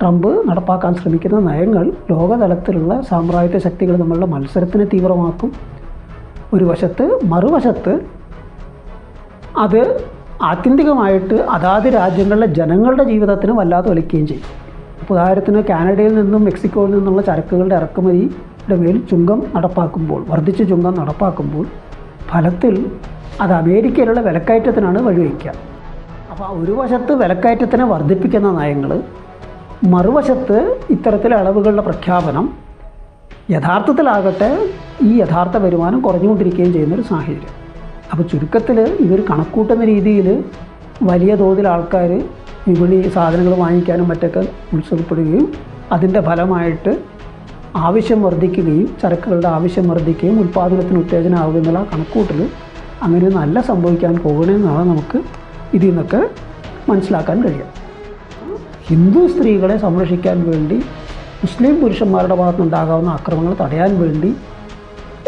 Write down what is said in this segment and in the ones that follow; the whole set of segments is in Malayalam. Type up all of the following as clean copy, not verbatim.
ട്രംപ് നടപ്പാക്കാൻ ശ്രമിക്കുന്ന നയങ്ങൾ ലോകതലത്തിലുള്ള സാമ്രാജ്യത്വ ശക്തികൾ തമ്മിലുള്ള മത്സരത്തിനെ തീവ്രമാക്കും ഒരു വശത്ത്. മറുവശത്ത് അത് ആത്യന്തികമായിട്ട് അതാത് രാജ്യങ്ങളിലെ ജനങ്ങളുടെ ജീവിതത്തിന് വല്ലാതെ വലിക്കുകയും ചെയ്യും. അപ്പോൾ ഉദാഹരണത്തിന് കാനഡയിൽ നിന്നും മെക്സിക്കോയിൽ നിന്നുള്ള ചരക്കുകളുടെ ഇറക്കുമതിയുടെ മേൽ ചുങ്കം നടപ്പാക്കുമ്പോൾ, വർദ്ധിച്ച ചുങ്കം നടപ്പാക്കുമ്പോൾ ഫലത്തിൽ അത് അമേരിക്കയിലുള്ള വിലക്കയറ്റത്തിനാണ് വഴിവെക്കുക. അപ്പോൾ ഒരു വശത്ത് വിലക്കയറ്റത്തിനെ വർദ്ധിപ്പിക്കുന്ന നയങ്ങൾ, മറുവശത്ത് ഇത്തരത്തിലെ അളവുകളുടെ പ്രഖ്യാപനം യഥാർത്ഥത്തിലാകട്ടെ ഈ യഥാർത്ഥ വരുമാനം കുറഞ്ഞുകൊണ്ടിരിക്കുകയും ചെയ്യുന്നൊരു സാഹചര്യം. അപ്പോൾ ചുരുക്കത്തിൽ ഇവർ കണക്കൂട്ടുന്ന രീതിയിൽ വലിയ തോതിൽ ആൾക്കാർ വിപണി സാധനങ്ങൾ വാങ്ങിക്കാനും മറ്റൊക്കെ ഉത്സുകപ്പെടുകയും അതിൻ്റെ ഫലമായിട്ട് ആവശ്യം വർദ്ധിക്കുകയും ചരക്കുകളുടെ ആവശ്യം വർദ്ധിക്കുകയും ഉൽപ്പാദനത്തിന് ഉത്തേജനമാവുക എന്നുള്ള കണക്കൂട്ടൽ അങ്ങനെ നല്ല സംഭവിക്കാൻ പോകണമെന്നാണ് നമുക്ക് ഇതിൽ നിന്നൊക്കെ മനസ്സിലാക്കാൻ കഴിയുക. ഹിന്ദു സ്ത്രീകളെ സംരക്ഷിക്കാൻ വേണ്ടി മുസ്ലിം പുരുഷന്മാരുടെ ഭാഗത്തുനിന്നുണ്ടാകാവുന്ന ആക്രമണങ്ങൾ തടയാൻ വേണ്ടി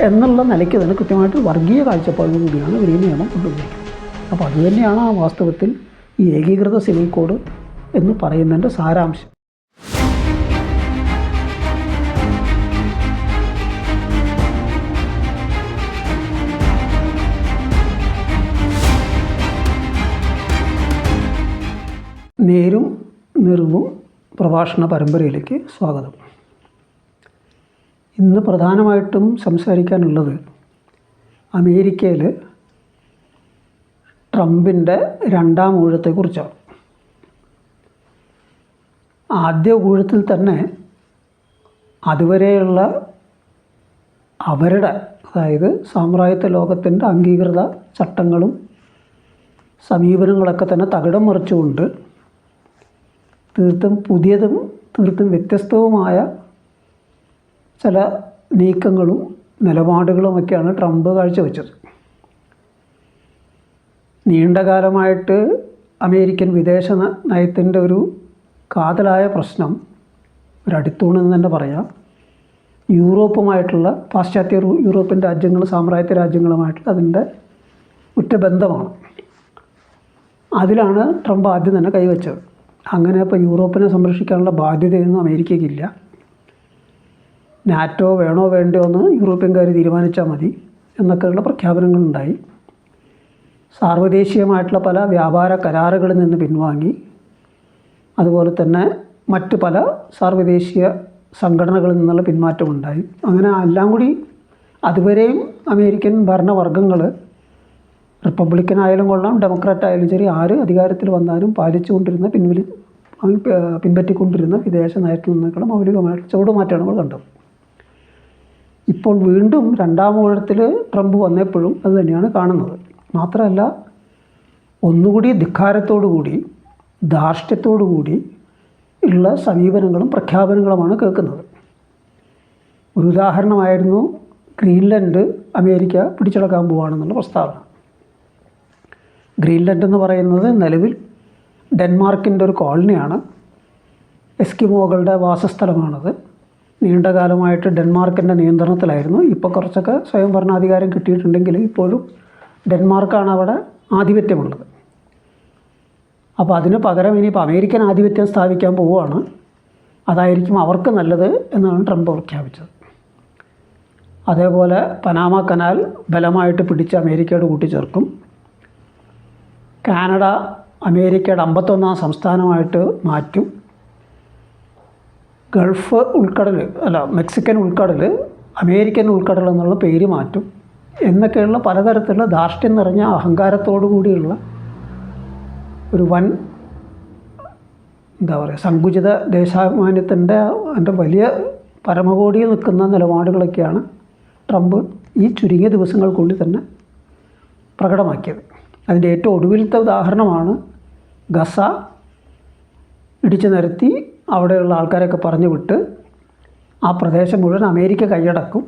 എന്നുള്ള നിലയ്ക്ക് തന്നെ കൃത്യമായിട്ട് വർഗീയ കാഴ്ചപ്പാട് കൂടിയാണ് ഇവർ ഈ നിയമം കൊണ്ടുവന്നിരിക്കുന്നത്. അപ്പോൾ അതുതന്നെയാണ് ആ വാസ്തവത്തിൽ ഈ ഏകീകൃത സിവിൽ കോഡ് എന്ന് പറയുന്നതിൻ്റെ സാരാംശം. നേരും നിറവും പ്രഭാഷണ പരമ്പരയിലേക്ക് സ്വാഗതം. ഇന്ന് പ്രധാനമായിട്ടും സംസാരിക്കാനുള്ളത് അമേരിക്കയിൽ ട്രംപിൻ്റെ രണ്ടാം ഊഴത്തെക്കുറിച്ചാണ്. ആദ്യ ഊഴത്തിൽ തന്നെ അതുവരെയുള്ള അവരുടെ, അതായത് സാമ്രാജ്യത്വ ലോകത്തിൻ്റെ അംഗീകൃത ചട്ടങ്ങളും സമീപനങ്ങളൊക്കെ തന്നെ തകിടം മറിച്ചുകൊണ്ട് തീർത്തും പുതിയതും തീർത്തും വ്യത്യസ്തവുമായ ചില നീക്കങ്ങളും നിലപാടുകളുമൊക്കെയാണ് ട്രംപ് കാഴ്ചവെച്ചത്. നീണ്ടകാലമായിട്ട് അമേരിക്കൻ വിദേശ നയത്തിൻ്റെ ഒരു കാതലായ പ്രശ്നം, ഒരടിത്തൂണെന്ന് തന്നെ പറയാം, യൂറോപ്പുമായിട്ടുള്ള പാശ്ചാത്യ യൂറോപ്യൻ രാജ്യങ്ങൾ, സാമ്രാജ്യത്വ രാജ്യങ്ങളുമായിട്ടുള്ള അതിൻ്റെ ഉറ്റബന്ധമാണ്. അതിലാണ് ട്രംപ് ആദ്യം തന്നെ കൈവച്ചത്. അങ്ങനെ ഇപ്പോൾ യൂറോപ്പിനെ സംരക്ഷിക്കാനുള്ള ബാധ്യതയൊന്നും അമേരിക്കയ്ക്കില്ല. നാറ്റോ വേണോ വേണ്ടയോ എന്ന് യൂറോപ്യൻകാർ തീരുമാനിച്ചാൽ മതി എന്നൊക്കെയുള്ള പ്രഖ്യാപനങ്ങളുണ്ടായി. സാർവദേശീയമായിട്ടുള്ള പല വ്യാപാര കരാറുകളിൽ നിന്ന് പിൻവാങ്ങി. അതുപോലെ തന്നെ മറ്റ് പല സാർവദേശീയ സംഘടനകളിൽ നിന്നുള്ള പിന്മാറ്റമുണ്ടായി. അങ്ങനെ എല്ലാം കൂടി അതുവരെയും അമേരിക്കൻ ഭരണവർഗങ്ങൾ, റിപ്പബ്ലിക്കൻ ആയാലും കൊള്ളാം ഡെമോക്രാറ്റ് ആയാലും ശരി, ആര് അധികാരത്തിൽ വന്നാലും പാലിച്ചുകൊണ്ടിരുന്ന പിൻപറ്റിക്കൊണ്ടിരുന്ന വിദേശ നയത്തിൽ നിന്നൊക്കെ മൗലികമായിട്ട് ചുവടുമാറ്റമാണ് നമ്മൾ കണ്ടത്. ഇപ്പോൾ വീണ്ടും രണ്ടാം ഊഴത്തിൽ ട്രംപ് വന്നപ്പോഴും അത് തന്നെയാണ് കാണുന്നത്. മാത്രമല്ല, ഒന്നുകൂടി ധിക്കാരത്തോടുകൂടി ധാർഷ്ട്യത്തോടുകൂടി ഉള്ള സമീപനങ്ങളും പ്രഖ്യാപനങ്ങളുമാണ് കേൾക്കുന്നത്. ഒരു ഉദാഹരണമായിരുന്നു ഗ്രീൻലൻഡ് അമേരിക്ക പിടിച്ചെടുക്കാൻ പോവുകയാണെന്നുള്ള പ്രസ്താവന. ഗ്രീൻലൻഡ് എന്ന് പറയുന്നത് നിലവിൽ ഡെൻമാർക്കിൻ്റെ ഒരു കോളനിയാണ്. എസ്കിമോകളുടെ വാസസ്ഥലമാണത്. നീണ്ടകാലമായിട്ട് ഡെൻമാർക്കിൻ്റെ നിയന്ത്രണത്തിലായിരുന്നു. ഇപ്പോൾ കുറച്ചൊക്കെ സ്വയം ഭരണാധികാരം കിട്ടിയിട്ടുണ്ടെങ്കിൽ ഇപ്പോഴും ഡെൻമാർക്കാണ് അവിടെ ആധിപത്യമുള്ളത്. അപ്പോൾ അതിന് പകരം ഇനിയിപ്പോൾ അമേരിക്കൻ ആധിപത്യം സ്ഥാപിക്കാൻ പോവുകയാണ്. അതായിരിക്കും അവർക്ക് നല്ലത് എന്നാണ് ട്രംപ് പ്രഖ്യാപിച്ചത്. അതേപോലെ പനാമ കനാൽ ബലമായിട്ട് പിടിച്ച് അമേരിക്കയോട് കൂട്ടിച്ചേർക്കും. കാനഡ അമേരിക്കയുടെ 51ാം സംസ്ഥാനമായിട്ട് മാറ്റും. ഗൾഫ് ഉൾക്കടൽ മെക്സിക്കൻ ഉൾക്കടൽ അമേരിക്കൻ ഉൾക്കടൽ എന്നുള്ള പേര് മാറ്റും എന്നൊക്കെയുള്ള പലതരത്തിലുള്ള ധാർഷ്ട്യം നിറഞ്ഞ അഹങ്കാരത്തോടു കൂടിയുള്ള ഒരു വൻ സങ്കുചിത ദേശാഭിമാനത്തിൻ്റെ അതിൻ്റെ വലിയ പരമകോടിയിൽ നിൽക്കുന്ന നിലപാടുകളൊക്കെയാണ് ട്രംപ് ഈ ചുരുങ്ങിയ ദിവസങ്ങൾക്കുള്ളിൽ തന്നെ പ്രകടമാക്കിയത്. അതിൻ്റെ ഏറ്റവും ഒടുവിലത്തെ ഉദാഹരണമാണ് ഗസ ഇടിച്ചു നിരത്തി അവിടെയുള്ള ആൾക്കാരെയൊക്കെ പറഞ്ഞു വിട്ട് ആ പ്രദേശം മുഴുവൻ അമേരിക്ക കൈയടക്കും,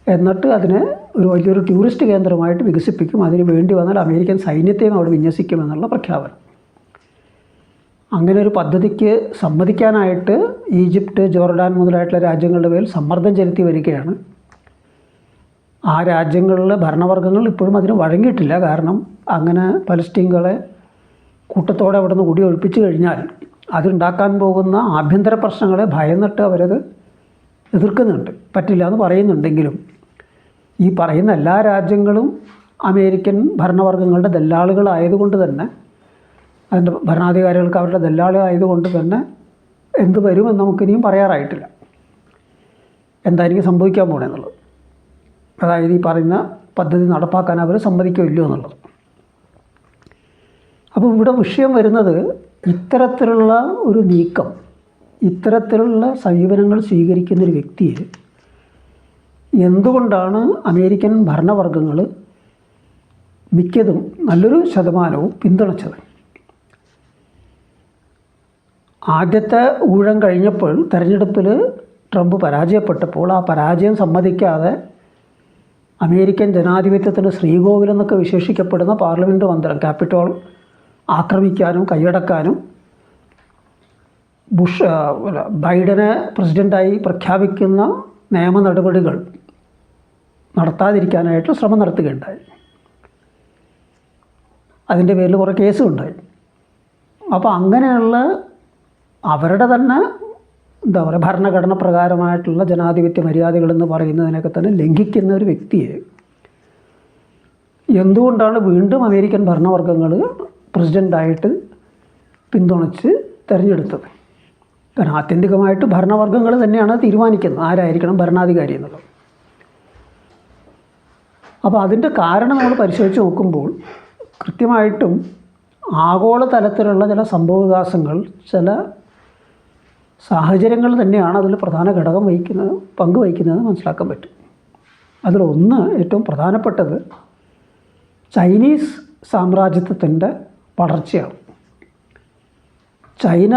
എന്നിട്ട് അതിനെ ഒരു വലിയൊരു ടൂറിസ്റ്റ് കേന്ദ്രമായിട്ട് വികസിപ്പിക്കും, അതിന് വേണ്ടി വന്നാൽ അമേരിക്കൻ സൈന്യത്തെയും അവിടെ വിന്യസിക്കുമെന്നുള്ള പ്രഖ്യാപനം. അങ്ങനെ ഒരു പദ്ധതിക്ക് സമ്മതിക്കാനായിട്ട് ഈജിപ്റ്റ്, ജോർഡാൻ മുതലായിട്ടുള്ള രാജ്യങ്ങളുടെ മേൽ സമ്മർദ്ദം ചെലുത്തി വരികയാണ്. ആ രാജ്യങ്ങളിലെ ഭരണവർഗ്ഗങ്ങൾ ഇപ്പോഴും അതിന് വഴങ്ങിയിട്ടില്ല. കാരണം അങ്ങനെ പലസ്തീനുകളെ കൂട്ടത്തോടെ അവിടെ നിന്ന് കുടി ഒഴിപ്പിച്ചു കഴിഞ്ഞാൽ അതുണ്ടാക്കാൻ പോകുന്ന ആഭ്യന്തര പ്രശ്നങ്ങളെ ഭയന്നിട്ട് അവരത് എതിർക്കുന്നുണ്ട്. പറ്റില്ല എന്ന് പറയുന്നുണ്ടെങ്കിലും ഈ പറയുന്ന എല്ലാ രാജ്യങ്ങളും അമേരിക്കൻ ഭരണവർഗങ്ങളുടെ ദല്ലാളുകളായതുകൊണ്ട് തന്നെ, അതിൻ്റെ ഭരണാധികാരികൾക്ക് അവരുടെ ദല്ലാളുകളായതുകൊണ്ട് തന്നെ എന്ത് വരുമെന്ന് നമുക്കിനിയും പറയാറായിട്ടില്ല. എന്തായിരിക്കും സംഭവിക്കാൻ പോകണമെന്നുള്ളത്, അതായത് ഈ പറയുന്ന പദ്ധതി നടപ്പാക്കാൻ അവർ സമ്മതിക്കില്ലോ എന്നുള്ളത്. അപ്പോൾ ഇവിടെ വിഷയം വരുന്നത് ഇത്തരത്തിലുള്ള ഒരു നീക്കം, ഇത്തരത്തിലുള്ള സമീപനങ്ങൾ സ്വീകരിക്കുന്നൊരു വ്യക്തിയെ എന്തുകൊണ്ടാണ് അമേരിക്കൻ ഭരണവർഗങ്ങൾ മിക്കതും നല്ലൊരു ശതമാനവും പിന്തുണച്ചത്? ആദ്യത്തെ ഊഴം കഴിഞ്ഞപ്പോൾ തെരഞ്ഞെടുപ്പിൽ ട്രംപ് പരാജയപ്പെട്ടപ്പോൾ ആ പരാജയം സമ്മതിക്കാതെ അമേരിക്കൻ ജനാധിപത്യത്തിൻ്റെ ശ്രീകോവിലെന്നൊക്കെ വിശേഷിക്കപ്പെടുന്ന പാർലമെൻറ്റ് മന്ദിരം ക്യാപിറ്റോൾ ആക്രമിക്കാനും കൈയടക്കാനും ബൈഡനെ പ്രസിഡൻ്റായി പ്രഖ്യാപിക്കുന്ന നിയമ നടപടികൾ നടത്താതിരിക്കാനായിട്ട് ശ്രമം നടത്തുകയുണ്ടായി. അതിൻ്റെ പേരിൽ കുറേ കേസുണ്ടായി. അപ്പോൾ അങ്ങനെയുള്ള അവരുടെ തന്നെ എന്താ പറയുക ഭരണഘടന പ്രകാരമായിട്ടുള്ള ജനാധിപത്യ മര്യാദകളെന്ന് പറയുന്നതിനൊക്കെ തന്നെ ലംഘിക്കുന്ന ഒരു വ്യക്തിയെ എന്തുകൊണ്ടാണ് വീണ്ടും അമേരിക്കൻ ഭരണവർഗങ്ങൾ പ്രസിഡൻ്റായിട്ട് പിന്തുണച്ച് തിരഞ്ഞെടുത്തത്? കാരണം ആത്യന്തികമായിട്ട് ഭരണവർഗങ്ങൾ തന്നെയാണ് തീരുമാനിക്കുന്നത് ആരായിരിക്കണം ഭരണാധികാരി എന്നുള്ളത്. അപ്പോൾ അതിൻ്റെ കാരണം നമ്മൾ പരിശോധിച്ച് നോക്കുമ്പോൾ കൃത്യമായിട്ടും ആഗോളതലത്തിലുള്ള ചില സംഭവവികാസങ്ങൾ, ചില സാഹചര്യങ്ങൾ തന്നെയാണ് അതിൽ പ്രധാന ഘടകം വഹിക്കുന്നത്, പങ്ക് വഹിക്കുന്നതെന്ന് മനസ്സിലാക്കാൻ പറ്റും. അതിലൊന്ന് ഏറ്റവും പ്രധാനപ്പെട്ടത് ചൈനീസ് സാമ്രാജ്യത്വത്തിൻ്റെ വളർച്ചയാണ്. ചൈന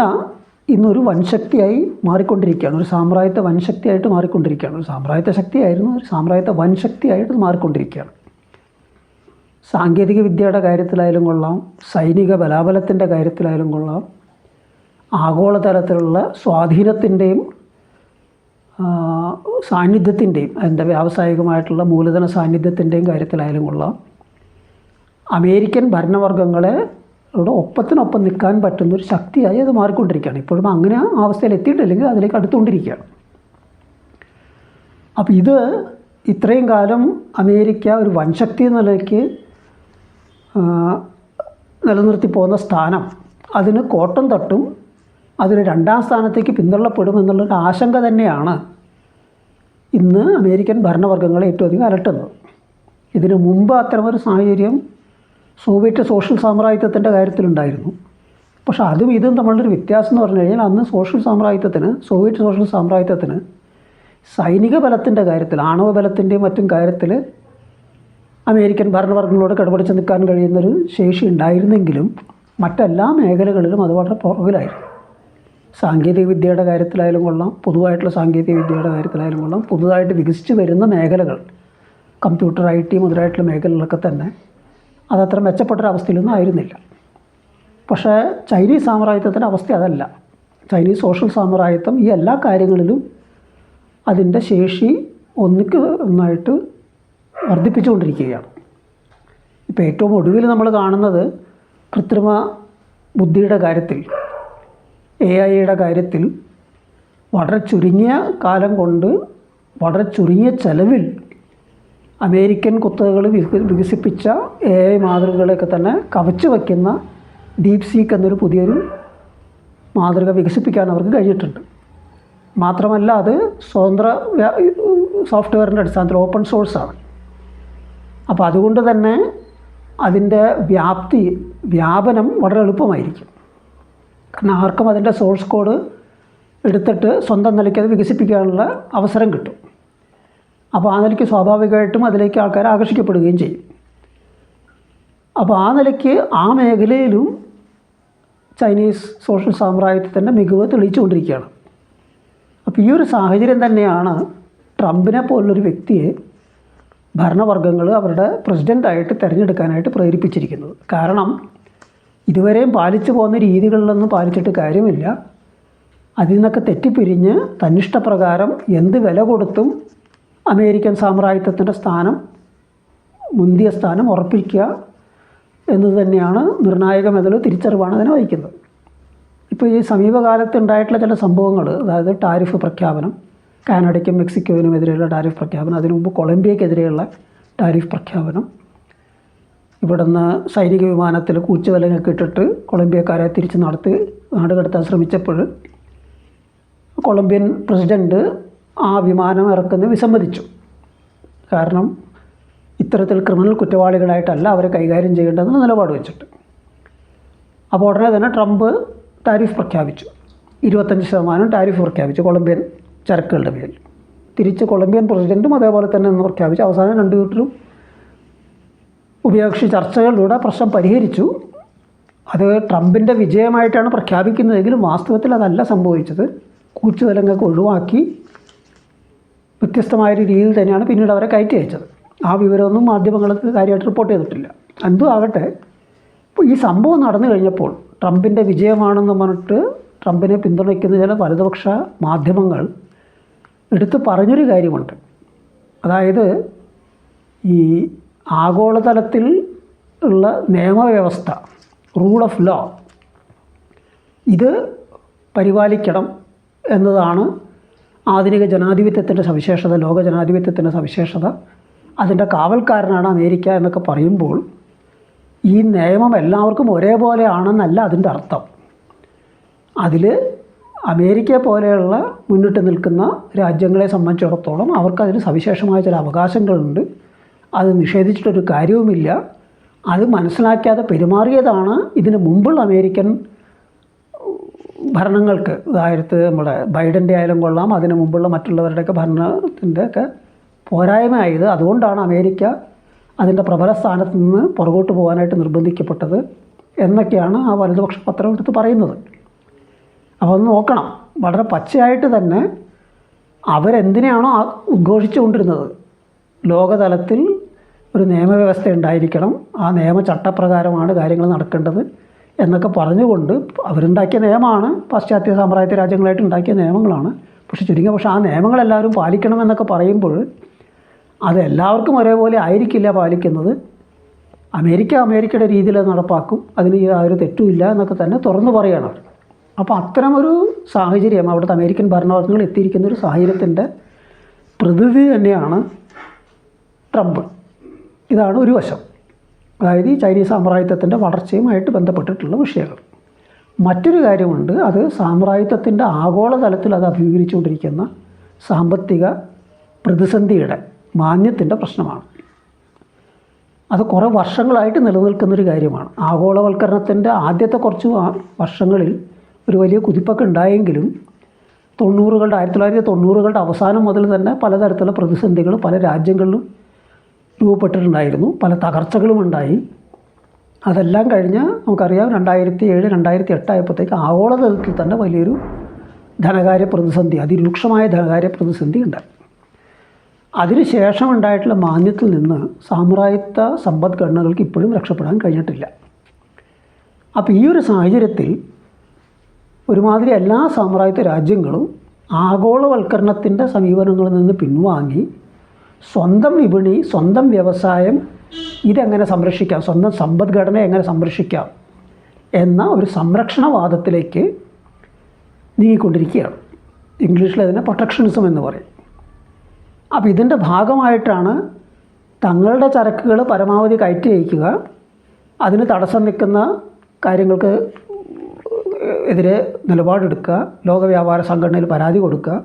ഇന്നൊരു വൻശക്തിയായി മാറിക്കൊണ്ടിരിക്കുകയാണ്, ഒരു സാമ്രാജ്യത്വ വൻശക്തിയായിട്ട് മാറിക്കൊണ്ടിരിക്കുകയാണ്. ഒരു സാമ്രാജ്യത്വ ശക്തിയായിരുന്നു, ഒരു സാമ്രാജ്യത്വ വൻശക്തിയായിട്ട് മാറിക്കൊണ്ടിരിക്കുകയാണ്. സാങ്കേതിക വിദ്യയുടെ കാര്യത്തിലായാലും കൊള്ളാം, സൈനിക ബലാബലത്തിൻ്റെ കാര്യത്തിലായാലും കൊള്ളാം, ആഗോളതലത്തിലുള്ള സ്വാധീനത്തിൻ്റെയും സാന്നിധ്യത്തിൻ്റെയും അതിൻ്റെ വ്യാവസായികമായിട്ടുള്ള മൂലധന സാന്നിധ്യത്തിൻ്റെയും കാര്യത്തിലായാലും കൊള്ളാം, അമേരിക്കൻ ഭരണവർഗങ്ങളെ ഒപ്പത്തിനൊപ്പം നിൽക്കാൻ പറ്റുന്നൊരു ശക്തിയായി അത് മാറിക്കൊണ്ടിരിക്കുകയാണ്. ഇപ്പോഴും അങ്ങനെ ആ അവസ്ഥയിൽ എത്തിയിട്ടില്ലെങ്കിൽ അതിലേക്ക് അടുത്തുകൊണ്ടിരിക്കുകയാണ്. അപ്പോൾ ഇത് ഇത്രയും കാലം അമേരിക്ക ഒരു വൻശക്തി എന്ന നിലയ്ക്ക് നിലനിർത്തി പോകുന്ന സ്ഥാനം അതിന് കോട്ടം തട്ടും, അതിന് രണ്ടാം സ്ഥാനത്തേക്ക് പിന്തള്ളപ്പെടും എന്നുള്ളൊരു ആശങ്ക തന്നെയാണ് ഇന്ന് അമേരിക്കൻ ഭരണവർഗങ്ങളെ ഏറ്റവും അധികം അലട്ടുന്നത്. ഇതിനു മുമ്പ് അത്തരമൊരു സാഹചര്യം സോവിയറ്റ് സോഷ്യൽ സാമ്രാജ്യത്വത്തിൻ്റെ കാര്യത്തിലുണ്ടായിരുന്നു. പക്ഷേ അതും ഇതും തമ്മിലൊരു വ്യത്യാസം എന്ന് പറഞ്ഞു കഴിഞ്ഞാൽ അന്ന് സോവിയറ്റ് സോഷ്യൽ സാമ്രാജ്യത്വത്തിന് സൈനിക ബലത്തിൻ്റെ കാര്യത്തിൽ, ആണവ ബലത്തിൻ്റെയും മറ്റും കാര്യത്തിൽ അമേരിക്കൻ ഭരണവർഗങ്ങളോട് കിടപിടിച്ച് നിൽക്കാൻ കഴിയുന്നൊരു ശേഷി ഉണ്ടായിരുന്നെങ്കിലും മറ്റെല്ലാ മേഖലകളിലും അത് വളരെ പുറകിലായിരുന്നു. സാങ്കേതിക വിദ്യയുടെ കാര്യത്തിലായാലും കൊള്ളാം, പൊതുവായിട്ടുള്ള സാങ്കേതിക വിദ്യയുടെ കാര്യത്തിലായാലും കൊള്ളാം, പുതുതായിട്ട് വികസിച്ച് വരുന്ന മേഖലകൾ, കമ്പ്യൂട്ടർ, IT മുതലായിട്ടുള്ള മേഖലകളിലൊക്കെ തന്നെ അതത്ര മെച്ചപ്പെട്ടൊരവസ്ഥയിലൊന്നും ആയിരുന്നില്ല. പക്ഷേ ചൈനീസ് സാമ്രാജ്യത്വത്തിൻ്റെ അവസ്ഥ അതല്ല. ചൈനീസ് സോഷ്യൽ സാമ്രാജ്യത്വം ഈ എല്ലാ കാര്യങ്ങളിലും അതിൻ്റെ ശേഷി ഒന്നായിട്ട് വർദ്ധിപ്പിച്ചുകൊണ്ടിരിക്കുകയാണ്. ഇപ്പോൾ ഏറ്റവും ഒടുവിൽ നമ്മൾ കാണുന്നത് കൃത്രിമ ബുദ്ധിയുടെ കാര്യത്തിൽ, AI കാര്യത്തിൽ വളരെ ചുരുങ്ങിയ കാലം കൊണ്ട് വളരെ ചുരുങ്ങിയ ചെലവിൽ അമേരിക്കൻ കുത്തകകൾ വികസിപ്പിച്ച AI മാതൃകകളെയൊക്കെ തന്നെ കവച്ചു വയ്ക്കുന്ന ഡീപ് സീക്ക് എന്നൊരു പുതിയൊരു മാതൃക വികസിപ്പിക്കാൻ അവർക്ക് കഴിഞ്ഞിട്ടുണ്ട്. മാത്രമല്ല അത് സ്വതന്ത്ര സോഫ്റ്റ്വെയറിൻ്റെ അടിസ്ഥാനത്തിൽ ഓപ്പൺ സോഴ്സാണ്. അപ്പോൾ അതുകൊണ്ട് തന്നെ അതിൻ്റെ വ്യാപനം വളരെ എളുപ്പമായിരിക്കും. കാരണം ആർക്കും അതിൻ്റെ സോഴ്സ് കോഡ് എടുത്തിട്ട് സ്വന്തം നിലയ്ക്ക് അത് വികസിപ്പിക്കാനുള്ള അവസരം കിട്ടും. അപ്പോൾ ആ നിലയ്ക്ക് സ്വാഭാവികമായിട്ടും അതിലേക്ക് ആൾക്കാർ ആകർഷിക്കപ്പെടുകയും ചെയ്യും. അപ്പോൾ ആ നിലയ്ക്ക് ആ മേഖലയിലും ചൈനീസ് സോഷ്യൽ സാമ്രാജ്യത്തിൻ്റെ മികവ് തെളിയിച്ചുകൊണ്ടിരിക്കുകയാണ്. അപ്പോൾ ഈ ഒരു സാഹചര്യം തന്നെയാണ് ട്രംപിനെ പോലുള്ളൊരു വ്യക്തിയെ ഭരണവർഗങ്ങൾ അവരുടെ പ്രസിഡൻ്റായിട്ട് തിരഞ്ഞെടുക്കാനായിട്ട് പ്രേരിപ്പിച്ചിരിക്കുന്നത്. കാരണം ഇതുവരെയും പാലിച്ചു പോകുന്ന രീതികളിലൊന്നും പാലിച്ചിട്ട് കാര്യമില്ല. അതിൽ നിന്നൊക്കെ തെറ്റിപ്പിരിഞ്ഞ് തന്നിഷ്ടപ്രകാരം എന്ത് വില കൊടുത്തും അമേരിക്കൻ സാമ്രാജ്യത്വത്തിൻ്റെ മുന്തിയ സ്ഥാനം ഉറപ്പിക്കുക എന്നത് തന്നെയാണ് നിർണായകമെന്നുള്ള തിരിച്ചറിവാണ് അതിനെ വഹിക്കുന്നത്. ഇപ്പോൾ ഈ സമീപകാലത്ത് ഉണ്ടായിട്ടുള്ള ചില സംഭവങ്ങൾ, അതായത് ടാരിഫ് പ്രഖ്യാപനം, കാനഡയ്ക്കും മെക്സിക്കോവിനും എതിരെയുള്ള ടാരിഫ് പ്രഖ്യാപനം, അതിനു മുമ്പ് കൊളംബിയക്കെതിരെയുള്ള ടാരിഫ് പ്രഖ്യാപനം, ഇവിടുന്ന് സൈനിക വിമാനത്തിൽ കൂച്ചുവിലങ്ങൊക്കെ ഇട്ടിട്ട് കൊളംബിയക്കാരെ തിരിച്ച് നാടുകടത്താൻ ശ്രമിച്ചപ്പോൾ കൊളംബിയൻ പ്രസിഡൻറ്റ് ആ വിമാനം ഇറക്കുന്നത് വിസമ്മതിച്ചു. കാരണം ഇത്തരത്തിൽ ക്രിമിനൽ കുറ്റവാളികളായിട്ടല്ല അവരെ കൈകാര്യം ചെയ്യേണ്ടതെന്ന് നിലപാട് വെച്ചിട്ട്. അപ്പോൾ ഉടനെ തന്നെ ട്രംപ് ടാരിഫ് പ്രഖ്യാപിച്ചു, 25% ടാരിഫ് പ്രഖ്യാപിച്ചു കൊളംബിയൻ ചരക്കുകളുടെ പേരിൽ. തിരിച്ച് കൊളംബിയൻ പ്രസിഡൻറ്റും അതേപോലെ തന്നെ എന്ന് പ്രഖ്യാപിച്ചു. അവസാനം രണ്ടു കൂട്ടരും ഉഭയകക്ഷി ചർച്ചകളിലൂടെ പ്രശ്നം പരിഹരിച്ചു. അത് ട്രംപിൻ്റെ വിജയമായിട്ടാണ് പ്രഖ്യാപിക്കുന്നതെങ്കിലും വാസ്തവത്തിൽ അതല്ല സംഭവിച്ചത്. കൂച്ചുവിലങ്ങൊക്കെ ഒഴിവാക്കി വ്യത്യസ്തമായ രീതിയിൽ തന്നെയാണ് പിന്നീട് അവരെ കയറ്റി അയച്ചത്. ആ വിവരമൊന്നും മാധ്യമങ്ങൾക്ക് കാര്യമായിട്ട് റിപ്പോർട്ട് ചെയ്തിട്ടില്ല. എന്തും ആകട്ടെ, ഇപ്പോൾ ഈ സംഭവം നടന്നു കഴിഞ്ഞപ്പോൾ ട്രംപിൻ്റെ വിജയമാണെന്ന് പറഞ്ഞിട്ട് ട്രംപിനെ പിന്തുണയ്ക്കുന്ന ചില വലതുപക്ഷ മാധ്യമങ്ങൾ എടുത്ത് പറഞ്ഞൊരു കാര്യമുണ്ട്. അതായത് ഈ ആഗോളതലത്തിൽ ഉള്ള നിയമവ്യവസ്ഥ, റൂൾ ഓഫ് ലോ, ഇത് പരിപാലിക്കണം എന്നതാണ് ആധുനിക ജനാധിപത്യത്തിൻ്റെ സവിശേഷത, ലോക ജനാധിപത്യത്തിൻ്റെ സവിശേഷത. അതിൻ്റെ കാവൽക്കാരനാണ് അമേരിക്ക എന്നൊക്കെ പറയുമ്പോൾ ഈ നിയമം എല്ലാവർക്കും ഒരേപോലെ ആണെന്നല്ല അതിൻ്റെ അർത്ഥം. അതിൽ അമേരിക്ക പോലെയുള്ള മുന്നിട്ട് നിൽക്കുന്ന രാജ്യങ്ങളെ സംബന്ധിച്ചിടത്തോളം അവർക്കതിന് സവിശേഷമായ ചില അവകാശങ്ങളുണ്ട്. അത് നിഷേധിച്ചിട്ടൊരു കാര്യവുമില്ല. അത് മനസ്സിലാക്കാതെ പെരുമാറിയതാണ് ഇതിന് മുമ്പുള്ള അമേരിക്കൻ ഭരണങ്ങൾക്ക്. അതായത് നമ്മുടെ ബൈഡൻ്റെ ആയാലും കൊള്ളാം, അതിന് മുമ്പുള്ള മറ്റുള്ളവരുടെയൊക്കെ ഭരണത്തിൻ്റെയൊക്കെ പോരായ്മയായത്. അതുകൊണ്ടാണ് അമേരിക്ക അതിൻ്റെ പ്രബല സ്ഥാനത്ത് നിന്ന് പുറകോട്ട് പോകാനായിട്ട് നിർബന്ധിക്കപ്പെട്ടത് എന്നൊക്കെയാണ് ആ വലതുപക്ഷ പത്രം എടുത്ത് പറയുന്നത്. അപ്പോൾ ഒന്ന് നോക്കണം, വളരെ പച്ചയായിട്ട് തന്നെ അവരെന്തിനാണോ ഉദ്ഘോഷിച്ചുകൊണ്ടിരുന്നത്, ലോകതലത്തിൽ ഒരു നിയമവ്യവസ്ഥ ഉണ്ടായിരിക്കണം, ആ നിയമചട്ടപ്രകാരമാണ് കാര്യങ്ങൾ നടക്കേണ്ടത് എന്നൊക്കെ പറഞ്ഞുകൊണ്ട് അവരുണ്ടാക്കിയ നിയമമാണ്, പാശ്ചാത്യ സാമ്രാജ്യ രാജ്യങ്ങളായിട്ട് ഉണ്ടാക്കിയ നിയമങ്ങളാണ്. പക്ഷേ ആ നിയമങ്ങളെല്ലാവരും പാലിക്കണമെന്നൊക്കെ പറയുമ്പോൾ അത് എല്ലാവർക്കും ഒരേപോലെ ആയിരിക്കില്ല പാലിക്കുന്നത്. അമേരിക്കയുടെ രീതിയിൽ അത് നടപ്പാക്കും, അതിന് യാതൊരു തെറ്റുമില്ല എന്നൊക്കെ തന്നെ തുറന്നു പറയണം. അപ്പോൾ അത്തരമൊരു സാഹചര്യം അവിടുത്തെ അമേരിക്കൻ ഭരണകൂടങ്ങൾ എത്തിയിരിക്കുന്ന ഒരു സാഹചര്യത്തിൻ്റെ പ്രതിനിധി തന്നെയാണ് ട്രംപ്. ഇതാണ് ഒരു വശം, അതായത് ഈ ചൈനീസ് സാമ്രാജ്യത്വത്തിൻ്റെ വളർച്ചയുമായിട്ട് ബന്ധപ്പെട്ടിട്ടുള്ള വിഷയങ്ങൾ. മറ്റൊരു കാര്യമുണ്ട്, അത് സാമ്രാജ്യത്വത്തിൻ്റെ ആഗോളതലത്തിൽ അത് അഭിമുഖീകരിച്ചുകൊണ്ടിരിക്കുന്ന സാമ്പത്തിക പ്രതിസന്ധിയുടെ മാന്ദ്യത്തിൻ്റെ പ്രശ്നമാണ്. അത് കുറേ വർഷങ്ങളായിട്ട് നിലനിൽക്കുന്നൊരു കാര്യമാണ്. ആഗോളവൽക്കരണത്തിൻ്റെ ആദ്യത്തെ കുറച്ച് വർഷങ്ങളിൽ ഒരു വലിയ കുതിപ്പൊക്കെ ഉണ്ടായെങ്കിലും 1990കളുടെ അവസാനം മുതൽ തന്നെ പലതരത്തിലുള്ള പ്രതിസന്ധികൾ പല രാജ്യങ്ങളിലും രൂപപ്പെട്ടിട്ടുണ്ടായിരുന്നു, പല തകർച്ചകളും ഉണ്ടായി. അതെല്ലാം കഴിഞ്ഞ് നമുക്കറിയാം 2007, 2008 ആയപ്പോഴത്തേക്ക് ആഗോളതലത്തിൽ തന്നെ വലിയൊരു ധനകാര്യ പ്രതിസന്ധി, അതിരൂക്ഷമായ ധനകാര്യ പ്രതിസന്ധി ഉണ്ടായി. അതിനുശേഷം ഉണ്ടായിട്ടുള്ള മാന്ദ്യത്തിൽ നിന്ന് സാമ്രാജ്യത്വ സമ്പദ്ഘടനകൾക്ക് ഇപ്പോഴും രക്ഷപ്പെടാൻ കഴിഞ്ഞിട്ടില്ല. അപ്പോൾ ഈ ഒരു സാഹചര്യത്തിൽ ഒരുമാതിരി എല്ലാ സാമ്രാജ്യത്വ രാജ്യങ്ങളും ആഗോളവൽക്കരണത്തിൻ്റെ സമീപനങ്ങളിൽ നിന്ന് പിൻവാങ്ങി സ്വന്തം വിപണി, സ്വന്തം വ്യവസായം ഇതെങ്ങനെ സംരക്ഷിക്കാം, സ്വന്തം സമ്പദ്ഘടന എങ്ങനെ സംരക്ഷിക്കാം എന്ന ഒരു സംരക്ഷണവാദത്തിലേക്ക് നീങ്ങിക്കൊണ്ടിരിക്കുകയാണ്. ഇംഗ്ലീഷിൽ അതിനെ പ്രൊട്ടക്ഷനിസം എന്ന് പറയും. അപ്പോൾ ഇതിൻ്റെ ഭാഗമായിട്ടാണ് തങ്ങളുടെ ചരക്കുകൾ പരമാവധി കയറ്റി അയക്കുക, അതിന് തടസ്സം നിൽക്കുന്ന കാര്യങ്ങൾക്ക് എതിരെ നിലപാടെടുക്കുക, ലോക വ്യാപാര സംഘടനയിൽ പരാതി കൊടുക്കുക,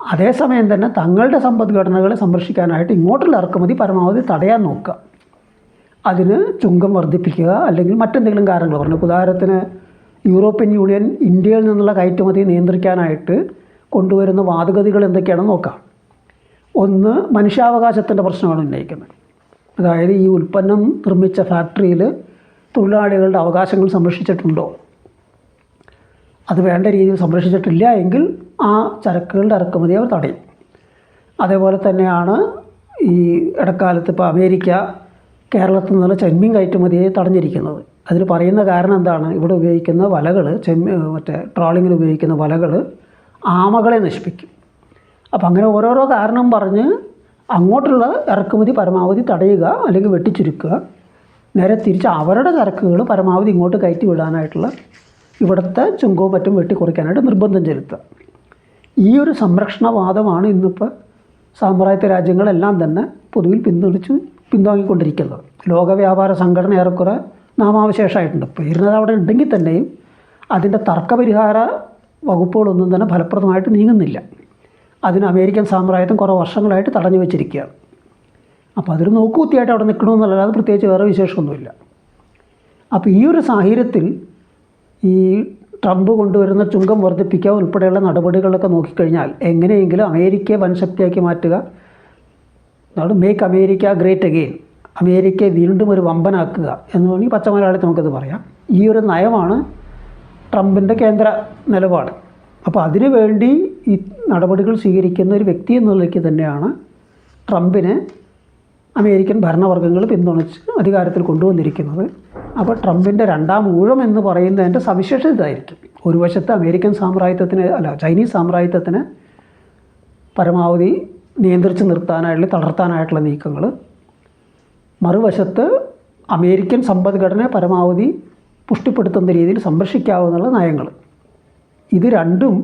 അതേസമയം തന്നെ തങ്ങളുടെ സമ്പദ്ഘടനകളെ സംരക്ഷിക്കാനായിട്ട് ഇങ്ങോട്ടുള്ള ഇറക്കുമതി പരമാവധി തടയാൻ നോക്കുക. അതിന് ചുങ്കം വർദ്ധിപ്പിക്കുക, അല്ലെങ്കിൽ മറ്റെന്തെങ്കിലും കാരണങ്ങൾ പറഞ്ഞു. ഉദാഹരണത്തിന് യൂറോപ്യൻ യൂണിയൻ ഇന്ത്യയിൽ നിന്നുള്ള കയറ്റുമതി നിയന്ത്രിക്കാനായിട്ട് കൊണ്ടുവരുന്ന വാദഗതികൾ എന്തൊക്കെയാണെന്ന് നോക്കാം. ഒന്ന്, മനുഷ്യാവകാശത്തിൻ്റെ പ്രശ്നമാണ് ഉന്നയിക്കുന്നത്. അതായത് ഈ ഉൽപ്പന്നം നിർമ്മിച്ച ഫാക്ടറിയിൽ തൊഴിലാളികളുടെ അവകാശങ്ങൾ സംരക്ഷിച്ചിട്ടുണ്ടോ, അത് വേണ്ട രീതിയിൽ സംരക്ഷിച്ചിട്ടില്ല എങ്കിൽ ആ ചരക്കുകളുടെ ഇറക്കുമതി അവർ തടയും. അതേപോലെ തന്നെയാണ് ഈ ഇടക്കാലത്ത് ഇപ്പോൾ അമേരിക്ക കേരളത്തിൽ നിന്നുള്ള ചെമ്മീൻ കയറ്റുമതിയെ തടഞ്ഞിരിക്കുന്നത്. അതിന് പറയുന്ന കാരണം എന്താണ്, ഇവിടെ ഉപയോഗിക്കുന്ന വലകൾ, ട്രോളിങ്ങിന് ഉപയോഗിക്കുന്ന വലകൾ ആമകളെ നശിപ്പിക്കും. അപ്പം അങ്ങനെ ഓരോരോ കാരണം പറഞ്ഞ് അങ്ങോട്ടുള്ള ഇറക്കുമതി പരമാവധി തടയുക അല്ലെങ്കിൽ വെട്ടിച്ചുരുക്കുക, നേരെ തിരിച്ച് അവരുടെ ചരക്കുകൾ പരമാവധി ഇങ്ങോട്ട് കയറ്റി വിടാനായിട്ടുള്ള ഇവിടുത്തെ ചുങ്കവും മറ്റും വെട്ടിക്കുറയ്ക്കാനായിട്ട് നിർബന്ധം ചെലുത്തുക. ഈ ഒരു സംരക്ഷണവാദമാണ് ഇന്നിപ്പോൾ സാമ്രാജ്യത്വ രാജ്യങ്ങളെല്ലാം തന്നെ പൊതുവിൽ പിന്താങ്ങിക്കൊണ്ടിരിക്കുന്നത്. ലോക വ്യാപാര സംഘടന ഏറെക്കുറെ നാമാവശേഷമായിട്ടുണ്ട്. പേരിനത് അവിടെ ഉണ്ടെങ്കിൽ തന്നെയും അതിൻ്റെ തർക്കപരിഹാര വകുപ്പുകളൊന്നും തന്നെ ഫലപ്രദമായിട്ട് നീങ്ങുന്നില്ല. അതിന് അമേരിക്കൻ സാമ്രാജ്യത്വം കുറേ വർഷങ്ങളായിട്ട് തടഞ്ഞു വെച്ചിരിക്കുകയാണ്. അപ്പോൾ അതൊരു നോക്കുകുത്തിയായിട്ട് അവിടെ നിൽക്കണമെന്നുള്ളതാണ്, പ്രത്യേകിച്ച് വേറെ വിശേഷമൊന്നുമില്ല. അപ്പോൾ ഈ ഒരു സാഹചര്യത്തിൽ ഈ ട്രംപ് കൊണ്ടുവരുന്ന ചുങ്കം വർദ്ധിപ്പിക്കുക ഉൾപ്പെടെയുള്ള നടപടികളൊക്കെ നോക്കിക്കഴിഞ്ഞാൽ എങ്ങനെയെങ്കിലും അമേരിക്കയെ വൻശക്തിയാക്കി മാറ്റുക, അതാണ് മേക്ക് അമേരിക്ക ഗ്രേറ്റ് അഗെയിൻ, അമേരിക്കയെ വീണ്ടും ഒരു വമ്പനാക്കുക എന്ന് വേണമെങ്കിൽ പച്ച മലയാളത്തിൽ നമുക്കത് പറയാം. ഈ ഒരു നയമാണ് ട്രംപിൻ്റെ കേന്ദ്ര നിലപാട്. അപ്പോൾ അതിനു വേണ്ടി ഈ നടപടികൾ സ്വീകരിക്കുന്ന ഒരു വ്യക്തി എന്നുള്ളതിലേക്ക് തന്നെയാണ് ട്രംപിനെ അമേരിക്കൻ ഭരണവർഗ്ഗങ്ങൾ പിന്തുണച്ച് അധികാരത്തിൽ കൊണ്ടുവന്നിരിക്കുന്നത്. അപ്പോൾ ട്രംപിൻ്റെ രണ്ടാം ഊഴം എന്ന് പറയുന്നതിൻ്റെ സവിശേഷത ഇതായിരിക്കും. ഒരു വശത്ത് അമേരിക്കൻ ചൈനീസ് സാമ്രാജ്യത്വത്തിന് പരമാവധി നിയന്ത്രിച്ച് നിർത്താനായിട്ടുള്ള തളർത്താനായിട്ടുള്ള നീക്കങ്ങൾ, മറുവശത്ത് അമേരിക്കൻ സമ്പദ്ഘടനയെ പരമാവധി പുഷ്ടിപ്പെടുത്തുന്ന രീതിയിൽ സംരക്ഷിക്കാവുന്ന നയങ്ങൾ. ഇത് രണ്ടും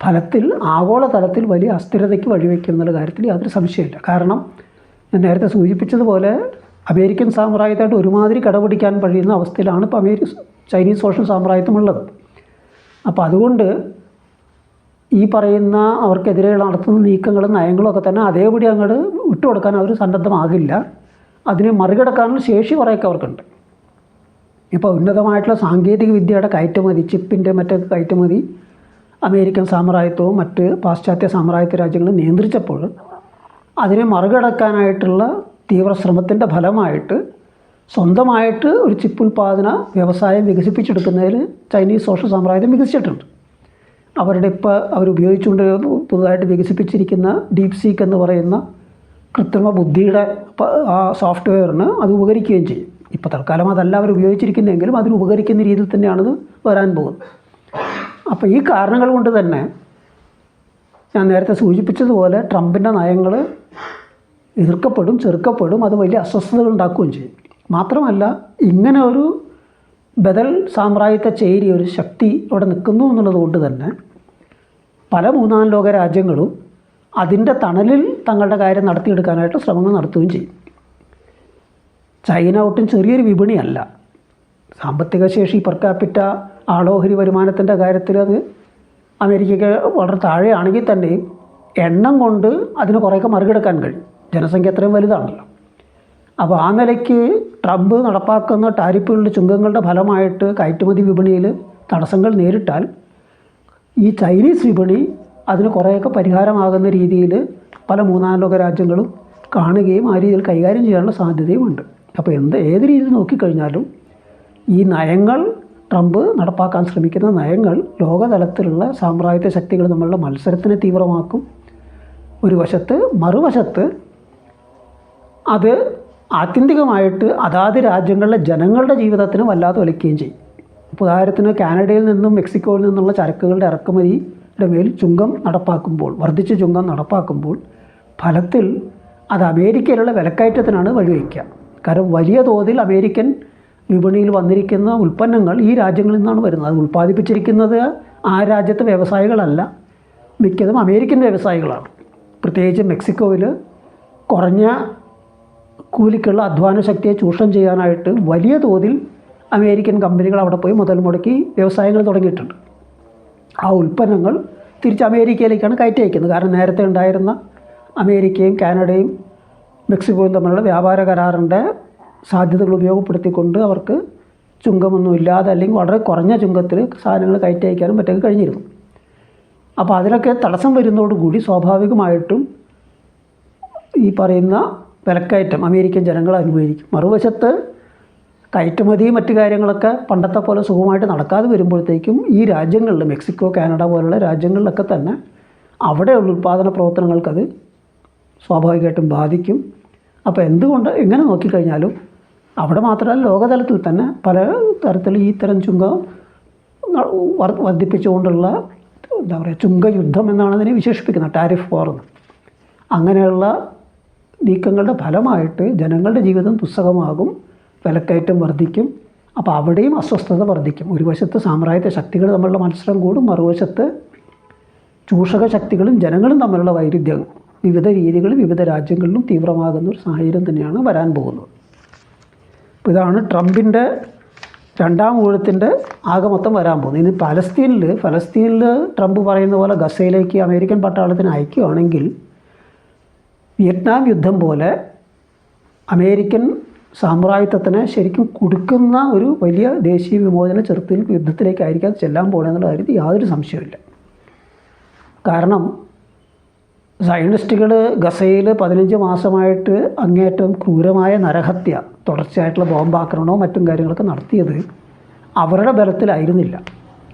ഫലത്തിൽ ആഗോളതലത്തിൽ വലിയ അസ്ഥിരതയ്ക്ക് വഴിവെക്കുന്നുള്ള കാര്യത്തിൽ യാതൊരു സംശയമില്ല. കാരണം ഞാൻ നേരത്തെ സൂചിപ്പിച്ചതുപോലെ അമേരിക്കൻ സാമ്രാജ്യത്തായിട്ട് ഒരുമാതിരി കടപിടിക്കാൻ കഴിയുന്ന അവസ്ഥയിലാണ് ഇപ്പോൾ ചൈനീസ് സോഷ്യൽ സാമ്രാജ്യത്വമുള്ളത്. അപ്പോൾ അതുകൊണ്ട് ഈ പറയുന്ന അവർക്കെതിരെ നടത്തുന്ന നീക്കങ്ങളും നയങ്ങളും ഒക്കെ തന്നെ അതേപടി അങ്ങോട്ട് വിട്ടുകൊടുക്കാൻ അവർ സന്നദ്ധമാകില്ല. അതിനെ മറികടക്കാനുള്ള ശേഷി കുറേയൊക്കെ അവർക്കുണ്ട്. ഇപ്പോൾ ഉന്നതമായിട്ടുള്ള സാങ്കേതിക വിദ്യയുടെ കയറ്റുമതി, ചിപ്പിൻ്റെ മറ്റൊക്കെ കയറ്റുമതി അമേരിക്കൻ സാമ്രാജ്യത്വവും മറ്റ് പാശ്ചാത്യ സാമ്രാജ്യത്വ രാജ്യങ്ങളും നിയന്ത്രിച്ചപ്പോൾ അതിനെ മറികടക്കാനായിട്ടുള്ള തീവ്രശ്രമത്തിൻ്റെ ഫലമായിട്ട് സ്വന്തമായിട്ട് ഒരു ചിപ്പ് ഉൽപ്പാദന വ്യവസായം വികസിപ്പിച്ചെടുക്കുന്നതിൽ ചൈനീസ് സോഷ്യൽ സാമ്രാജ്യം വികസിച്ചിട്ടുണ്ട്. അവരുടെ ഇപ്പോൾ അവരുപയോഗിച്ചുകൊണ്ട് പുതുതായിട്ട് വികസിപ്പിച്ചിരിക്കുന്ന ഡീപ് സീക്ക് എന്ന് പറയുന്ന കൃത്രിമ ബുദ്ധിയുടെ ആ സോഫ്റ്റ്വെയറിന് അത് ഉപകരിക്കുകയും ചെയ്യും. ഇപ്പോൾ തൽക്കാലം അതല്ല അവർ ഉപയോഗിച്ചിരിക്കുന്നതെങ്കിലും അതിന് ഉപകരിക്കുന്ന രീതിയിൽ തന്നെയാണത് വരാൻ പോകുന്നത്. അപ്പോൾ ഈ കാരണങ്ങൾ കൊണ്ട് തന്നെ ഞാൻ നേരത്തെ സൂചിപ്പിച്ചതുപോലെ ട്രംപിൻ്റെ നയങ്ങൾ എതിർക്കപ്പെടും, ചെറുക്കപ്പെടും, അത് വലിയ അസ്വസ്ഥതകൾ ഉണ്ടാക്കുകയും ചെയ്യും. മാത്രമല്ല ഇങ്ങനെ ഒരു ബദൽ സാമ്രാജ്യത്വ ചേരി ഒരു ശക്തി അവിടെ നിൽക്കുന്നു എന്നുള്ളത് കൊണ്ട് തന്നെ പല മൂന്നാം ലോക രാജ്യങ്ങളും അതിൻ്റെ തണലിൽ തങ്ങളുടെ കാര്യം നടത്തിയെടുക്കാനായിട്ട് ശ്രമങ്ങൾ നടത്തുകയും ചെയ്യും. ചൈന ഒട്ടും ചെറിയൊരു വിപണിയല്ല. സാമ്പത്തിക ശേഷി പെർ ക്യാപിറ്റ ആളോഹരി വരുമാനത്തിൻ്റെ കാര്യത്തിൽ അത് അമേരിക്കയ്ക്ക് വളരെ താഴെയാണെങ്കിൽ തന്നെയും എണ്ണം കൊണ്ട് അതിന് കുറേയൊക്കെ മറികടക്കാൻ കഴിയും. ജനസംഖ്യ അത്രയും വലുതാണല്ലോ. അപ്പോൾ ആ നിലയ്ക്ക് ട്രംപ് നടപ്പാക്കുന്ന ടാരിഫുകളുടെ ചുങ്കങ്ങളുടെ ഫലമായിട്ട് കയറ്റുമതി വിപണിയിൽ തടസ്സങ്ങൾ നേരിട്ടാൽ ഈ ചൈനീസ് വിപണി അതിന് കുറേയൊക്കെ പരിഹാരമാകുന്ന രീതിയിൽ പല മൂന്നാം ലോക രാജ്യങ്ങളും കാണുകയും ആ രീതിയിൽ കൈകാര്യം ചെയ്യാനുള്ള സാധ്യതയുമുണ്ട്. അപ്പോൾ ഏത് രീതിയിൽ നോക്കിക്കഴിഞ്ഞാലും ഈ നയങ്ങൾ ട്രംപ് നടപ്പാക്കാൻ ശ്രമിക്കുന്ന നയങ്ങൾ ലോകതലത്തിലുള്ള സാമ്രാജ്യത്വ ശക്തികൾ തമ്മിലുള്ള മത്സരത്തിനെ തീവ്രമാക്കും ഒരു വശത്ത്, മറുവശത്ത് അത് ആത്യന്തികമായിട്ട് അതാത് രാജ്യങ്ങളിലെ ജനങ്ങളുടെ ജീവിതത്തിന് വല്ലാതെ ഒലിക്കുകയും ചെയ്യും. ഇപ്പോൾ ഉദാഹരണത്തിന് കാനഡയിൽ നിന്നും മെക്സിക്കോയിൽ നിന്നുള്ള ചരക്കുകളുടെ ഇറക്കുമതിയുടെ മേൽ ചുങ്കം നടപ്പാക്കുമ്പോൾ, വർദ്ധിച്ച ചുങ്കം നടപ്പാക്കുമ്പോൾ ഫലത്തിൽ അത് അമേരിക്കയിലുള്ള വിലക്കയറ്റത്തിനാണ് വഴിവെക്കുക. കാരണം വലിയ തോതിൽ അമേരിക്കൻ വിപണിയിൽ വന്നിരിക്കുന്ന ഉൽപ്പന്നങ്ങൾ ഈ രാജ്യങ്ങളിൽ നിന്നാണ് വരുന്നത്. അത് ഉൽപ്പാദിപ്പിച്ചിരിക്കുന്നത് ആ രാജ്യത്തെ വ്യവസായികളല്ല, മിക്കതും അമേരിക്കൻ വ്യവസായികളാണ്. പ്രത്യേകിച്ച് മെക്സിക്കോയിൽ കുറഞ്ഞ കൂലിക്കുള്ള അധ്വാന ശക്തിയെ ചൂഷണം ചെയ്യാനായിട്ട് വലിയ തോതിൽ അമേരിക്കൻ കമ്പനികൾ അവിടെ പോയി മുതൽ മുടക്കി വ്യവസായങ്ങൾ തുടങ്ങിയിട്ടുണ്ട്. ആ ഉൽപ്പന്നങ്ങൾ തിരിച്ച് അമേരിക്കയിലേക്കാണ് കയറ്റി അയക്കുന്നത്. കാരണം നേരത്തെ ഉണ്ടായിരുന്ന അമേരിക്കയും കാനഡയും മെക്സിക്കോയും തമ്മിലുള്ള വ്യാപാര കരാറിൻ്റെ സാധ്യതകൾ ഉപയോഗപ്പെടുത്തിക്കൊണ്ട് അവർക്ക് ചുങ്കമൊന്നും ഇല്ലാതെ അല്ലെങ്കിൽ വളരെ കുറഞ്ഞ ചുങ്കത്തിൽ സാധനങ്ങൾ കയറ്റി അയക്കാനും മറ്റൊക്കെ കഴിഞ്ഞിരുന്നു. അപ്പോൾ അതിനൊക്കെ തടസ്സം വരുന്നതോടുകൂടി സ്വാഭാവികമായിട്ടും ഈ പറയുന്ന വിലക്കയറ്റം അമേരിക്കൻ ജനങ്ങൾ അനുഭവിക്കും. മറുവശത്ത് കയറ്റുമതി മറ്റു കാര്യങ്ങളൊക്കെ പണ്ടത്തെ പോലെ സുഖമായിട്ട് നടക്കാതെ വരുമ്പോഴത്തേക്കും ഈ രാജ്യങ്ങളിൽ മെക്സിക്കോ, കാനഡ പോലുള്ള രാജ്യങ്ങളിലൊക്കെ തന്നെ അവിടെയുള്ള ഉൽപ്പാദന പ്രവർത്തനങ്ങൾക്കത് സ്വാഭാവികമായിട്ടും ബാധിക്കും. അപ്പോൾ എങ്ങനെ നോക്കിക്കഴിഞ്ഞാലും അവിടെ മാത്രമല്ല ലോകതലത്തിൽ തന്നെ പല തരത്തിൽ ഈ തരം ചുങ്കം വർദ്ധിപ്പിച്ചുകൊണ്ടുള്ള എന്താ പറയുക ചുങ്കയുദ്ധം എന്നാണ് അതിനെ വിശേഷിപ്പിക്കുന്നത്, ടാരിഫ് വാർ എന്ന്. അങ്ങനെയുള്ള നീക്കങ്ങളുടെ ഫലമായിട്ട് ജനങ്ങളുടെ ജീവിതം ദുസ്സഹമാകും, വിലക്കയറ്റം വർദ്ധിക്കും. അപ്പോൾ അവിടെയും അസ്വസ്ഥത വർദ്ധിക്കും. ഒരു വശത്ത് സാമ്രാജ്യത്വ ശക്തികൾ തമ്മിലുള്ള മത്സരം കൂടും, മറുവശത്ത് ചൂഷക ശക്തികളും ജനങ്ങളും തമ്മിലുള്ള വൈരുദ്ധ്യം വിവിധ രീതികളിൽ വിവിധ രാജ്യങ്ങളിലും തീവ്രമാകുന്ന ഒരു സാഹചര്യം തന്നെയാണ് വരാൻ പോകുന്നത്. അപ്പോൾ ഇതാണ് ട്രംപിൻ്റെ രണ്ടാം ഊഴത്തിൻ്റെ ആകെ മൊത്തം വരാൻ പോകുന്നത്. ഇനി ഫലസ്തീനിൽ ട്രംപ് പറയുന്ന പോലെ ഗസയിലേക്ക് അമേരിക്കൻ പട്ടാളത്തിന് അയക്കുകയാണെങ്കിൽ വിയറ്റ്നാം യുദ്ധം പോലെ അമേരിക്കൻ സാമ്രാജ്യത്വത്തിനെ ശരിക്കും കുടുക്കുന്ന ഒരു വലിയ ദേശീയ വിമോചന യുദ്ധത്തിലേക്കായിരിക്കും അത് ചെല്ലാൻ പോകുന്നതെന്നുള്ള കാര്യത്തിൽ യാതൊരു സംശയമില്ല. കാരണം സയനിസ്റ്റുകൾ ഗസയിൽ 15 മാസമായിട്ട് അങ്ങേയറ്റം ക്രൂരമായ നരഹത്യ, തുടർച്ചയായിട്ടുള്ള ബോംബാക്രമണവും മറ്റും കാര്യങ്ങളൊക്കെ നടത്തിയത് അവരുടെ ബലത്തിലായിരുന്നില്ല.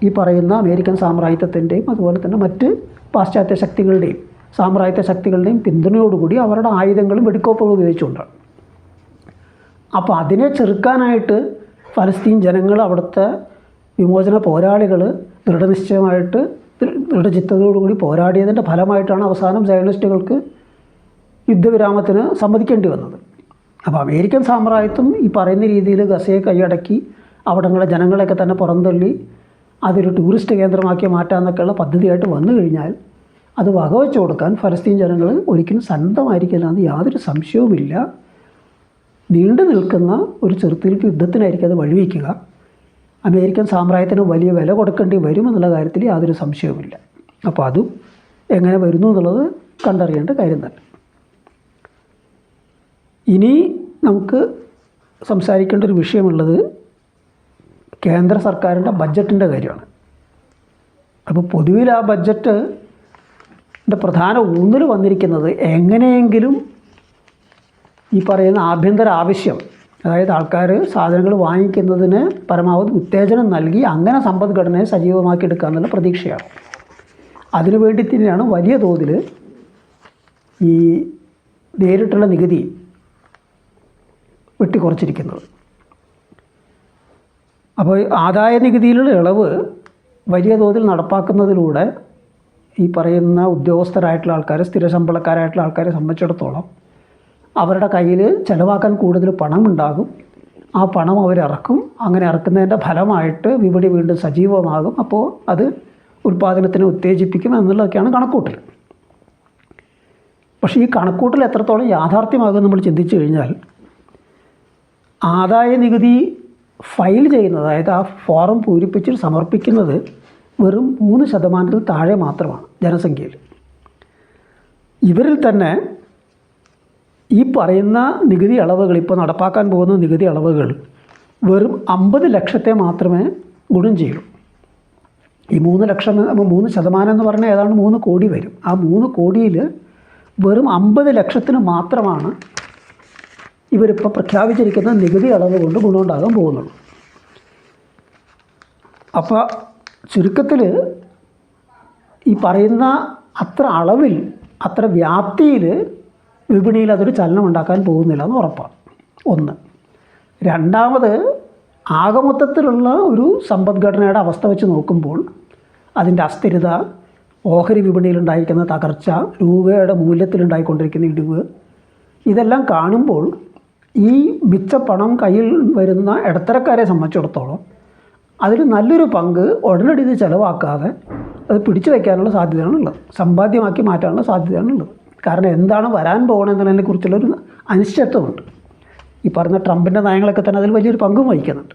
ഈ പറയുന്ന അമേരിക്കൻ സാമ്രാജ്യത്വത്തിൻ്റെയും അതുപോലെ തന്നെ മറ്റ് പാശ്ചാത്യ ശക്തികളുടെയും സാമ്രാജ്യത്വ ശക്തികളുടെയും പിന്തുണയോടുകൂടി അവരുടെ ആയുധങ്ങളും വെടിക്കോപ്പുകളും ഉപയോഗിച്ചുകൊണ്ടാണ്. അപ്പോൾ അതിനെ ചെറുക്കാനായിട്ട് ഫലസ്തീൻ ജനങ്ങൾ, അവിടുത്തെ വിമോചന പോരാളികൾ ദൃഢചിത്തതയോടുകൂടി പോരാടിയതിൻ്റെ ഫലമായിട്ടാണ് അവസാനം സയനിസ്റ്റുകൾക്ക് യുദ്ധവിരാമത്തിന് സമ്മതിക്കേണ്ടി വന്നത്. അപ്പോൾ അമേരിക്കൻ സാമ്രാജ്യത്വം ഈ പറയുന്ന രീതിയിൽ ഗസയെ കൈയടക്കി അവിടങ്ങളെ ജനങ്ങളെയൊക്കെ തന്നെ പുറന്തള്ളി അതൊരു ടൂറിസ്റ്റ് കേന്ദ്രമാക്കി മാറ്റാമെന്നൊക്കെയുള്ള പദ്ധതിയായിട്ട് വന്നു കഴിഞ്ഞാൽ അത് വകവെച്ച് കൊടുക്കാൻ ഫലസ്തീൻ ജനങ്ങൾ ഒരിക്കലും സന്നദ്ധമായിരിക്കില്ല എന്ന് യാതൊരു സംശയവുമില്ല. നീണ്ടു നിൽക്കുന്ന ഒരു ചെറുത്തുനിൽപ്പ് യുദ്ധത്തിനായിരിക്കും അത് വഴിവെക്കുക. അമേരിക്കൻ സാമ്രാജ്യത്തിന് വലിയ വില കൊടുക്കേണ്ടി വരുമെന്നുള്ള കാര്യത്തിൽ യാതൊരു സംശയവുമില്ല. അപ്പോൾ അതും എങ്ങനെ വരുന്നു എന്നുള്ളത് കണ്ടറിയേണ്ട കാര്യം തന്നെ. ഇനി നമുക്ക് സംസാരിക്കേണ്ട ഒരു വിഷയമുള്ളത് കേന്ദ്ര സർക്കാരിൻ്റെ ബഡ്ജറ്റിൻ്റെ കാര്യമാണ്. അപ്പോൾ പൊതുവിൽ ആ ബഡ്ജറ്റിൻ്റെ പ്രധാന ഊന്നൽ വന്നിരിക്കുന്നത് എങ്ങനെയെങ്കിലും ഈ പറയുന്ന ആഭ്യന്തര ആവശ്യം, അതായത് ആൾക്കാർ സാധനങ്ങൾ വാങ്ങിക്കുന്നതിന് പരമാവധി ഉത്തേജനം നൽകി അങ്ങനെ സമ്പദ്ഘടനയെ സജീവമാക്കിയെടുക്കുക എന്നുള്ള പ്രതീക്ഷയാണ്. അതിനുവേണ്ടി തന്നെയാണ് വലിയ തോതിൽ ഈ നേരിട്ടുള്ള നികുതി വെട്ടിക്കുറച്ചിരിക്കുന്നത്. അപ്പോൾ ആദായ നികുതിയിലുള്ള ഇളവ് വലിയ തോതിൽ നടപ്പാക്കുന്നതിലൂടെ ഈ പറയുന്ന ഉദ്യോഗസ്ഥരായിട്ടുള്ള ആൾക്കാർ, സ്ഥിര ശമ്പളക്കാരായിട്ടുള്ള ആൾക്കാരെ സംബന്ധിച്ചിടത്തോളം അവരുടെ കയ്യിൽ ചിലവാക്കാൻ കൂടുതൽ പണം ഉണ്ടാകും. ആ പണം അവരിറക്കും. അങ്ങനെ ഇറക്കുന്നതിൻ്റെ ഫലമായിട്ട് വിപണി വീണ്ടും സജീവമാകും. അപ്പോൾ അത് ഉൽപ്പാദനത്തിനെ ഉത്തേജിപ്പിക്കും എന്നുള്ളതൊക്കെയാണ് കണക്കൂട്ടൽ. പക്ഷേ ഈ കണക്കൂട്ടൽ എത്രത്തോളം യാഥാർത്ഥ്യമാകും നമ്മൾ ചിന്തിച്ചു കഴിഞ്ഞാൽ, ആദായ നികുതി ഫയൽ ചെയ്യുന്നത്, അതായത് ആ ഫോറം പൂരിപ്പിച്ച് സമർപ്പിക്കുന്നത് വെറും 3% താഴെ മാത്രമാണ് ജനസംഖ്യയിൽ. ഇവരിൽ തന്നെ ഈ പറയുന്ന നികുതി ഇളവുകൾ, ഇപ്പോൾ നടപ്പാക്കാൻ പോകുന്ന നികുതി ഇളവുകൾ വെറും 50 ലക്ഷത്തെ മാത്രമേ ഗുണം ചെയ്യൂ. ഈ 3% എന്ന് പറഞ്ഞാൽ ഏതാണ്ട് 3 കോടി വരും. ആ 3 കോടിയിൽ വെറും 50 ലക്ഷത്തിന് മാത്രമാണ് ഇവരിപ്പോൾ പ്രഖ്യാപിച്ചിരിക്കുന്ന നികുതി ഇളവ് കൊണ്ട് ഗുണമുണ്ടാകാൻ പോകുന്നുള്ളൂ. അപ്പോൾ ചുരുക്കത്തിൽ ഈ പറയുന്ന അത്ര അളവിൽ, അത്ര വ്യാപ്തിയിൽ വിപണിയിൽ അതൊരു ചലനം ഉണ്ടാക്കാൻ പോകുന്നില്ല എന്ന് ഉറപ്പാണ്. ഒന്ന്. രണ്ടാമത്, ആകമൊത്തത്തിലുള്ള ഒരു സമ്പദ്ഘടനയുടെ അവസ്ഥ വെച്ച് നോക്കുമ്പോൾ അതിൻ്റെ അസ്ഥിരത, ഓഹരി വിപണിയിലുണ്ടായിരിക്കുന്ന തകർച്ച, രൂപയുടെ മൂല്യത്തിലുണ്ടായിക്കൊണ്ടിരിക്കുന്ന ഇടിവ്, ഇതെല്ലാം കാണുമ്പോൾ ഈ മിച്ച പണം കയ്യിൽ വരുന്ന ഇടത്തരക്കാരെ സംബന്ധിച്ചിടത്തോളം അതിൽ നല്ലൊരു പങ്ക് ഉടനടി ഇത് ചിലവാക്കാതെ അത് പിടിച്ചു വയ്ക്കാനുള്ള സാധ്യതയാണുള്ളത്, സമ്പാദ്യമാക്കി മാറ്റാനുള്ള സാധ്യതയാണുള്ളത്. കാരണം എന്താണ് വരാൻ പോകുന്നതെന്നതിനെ കുറിച്ചുള്ളൊരു അനിശ്ചിതത്വമുണ്ട്. ഈ പറഞ്ഞ ട്രംപിൻ്റെ നയങ്ങളൊക്കെ തന്നെ അതിൽ വലിയൊരു പങ്കും വഹിക്കുന്നുണ്ട്.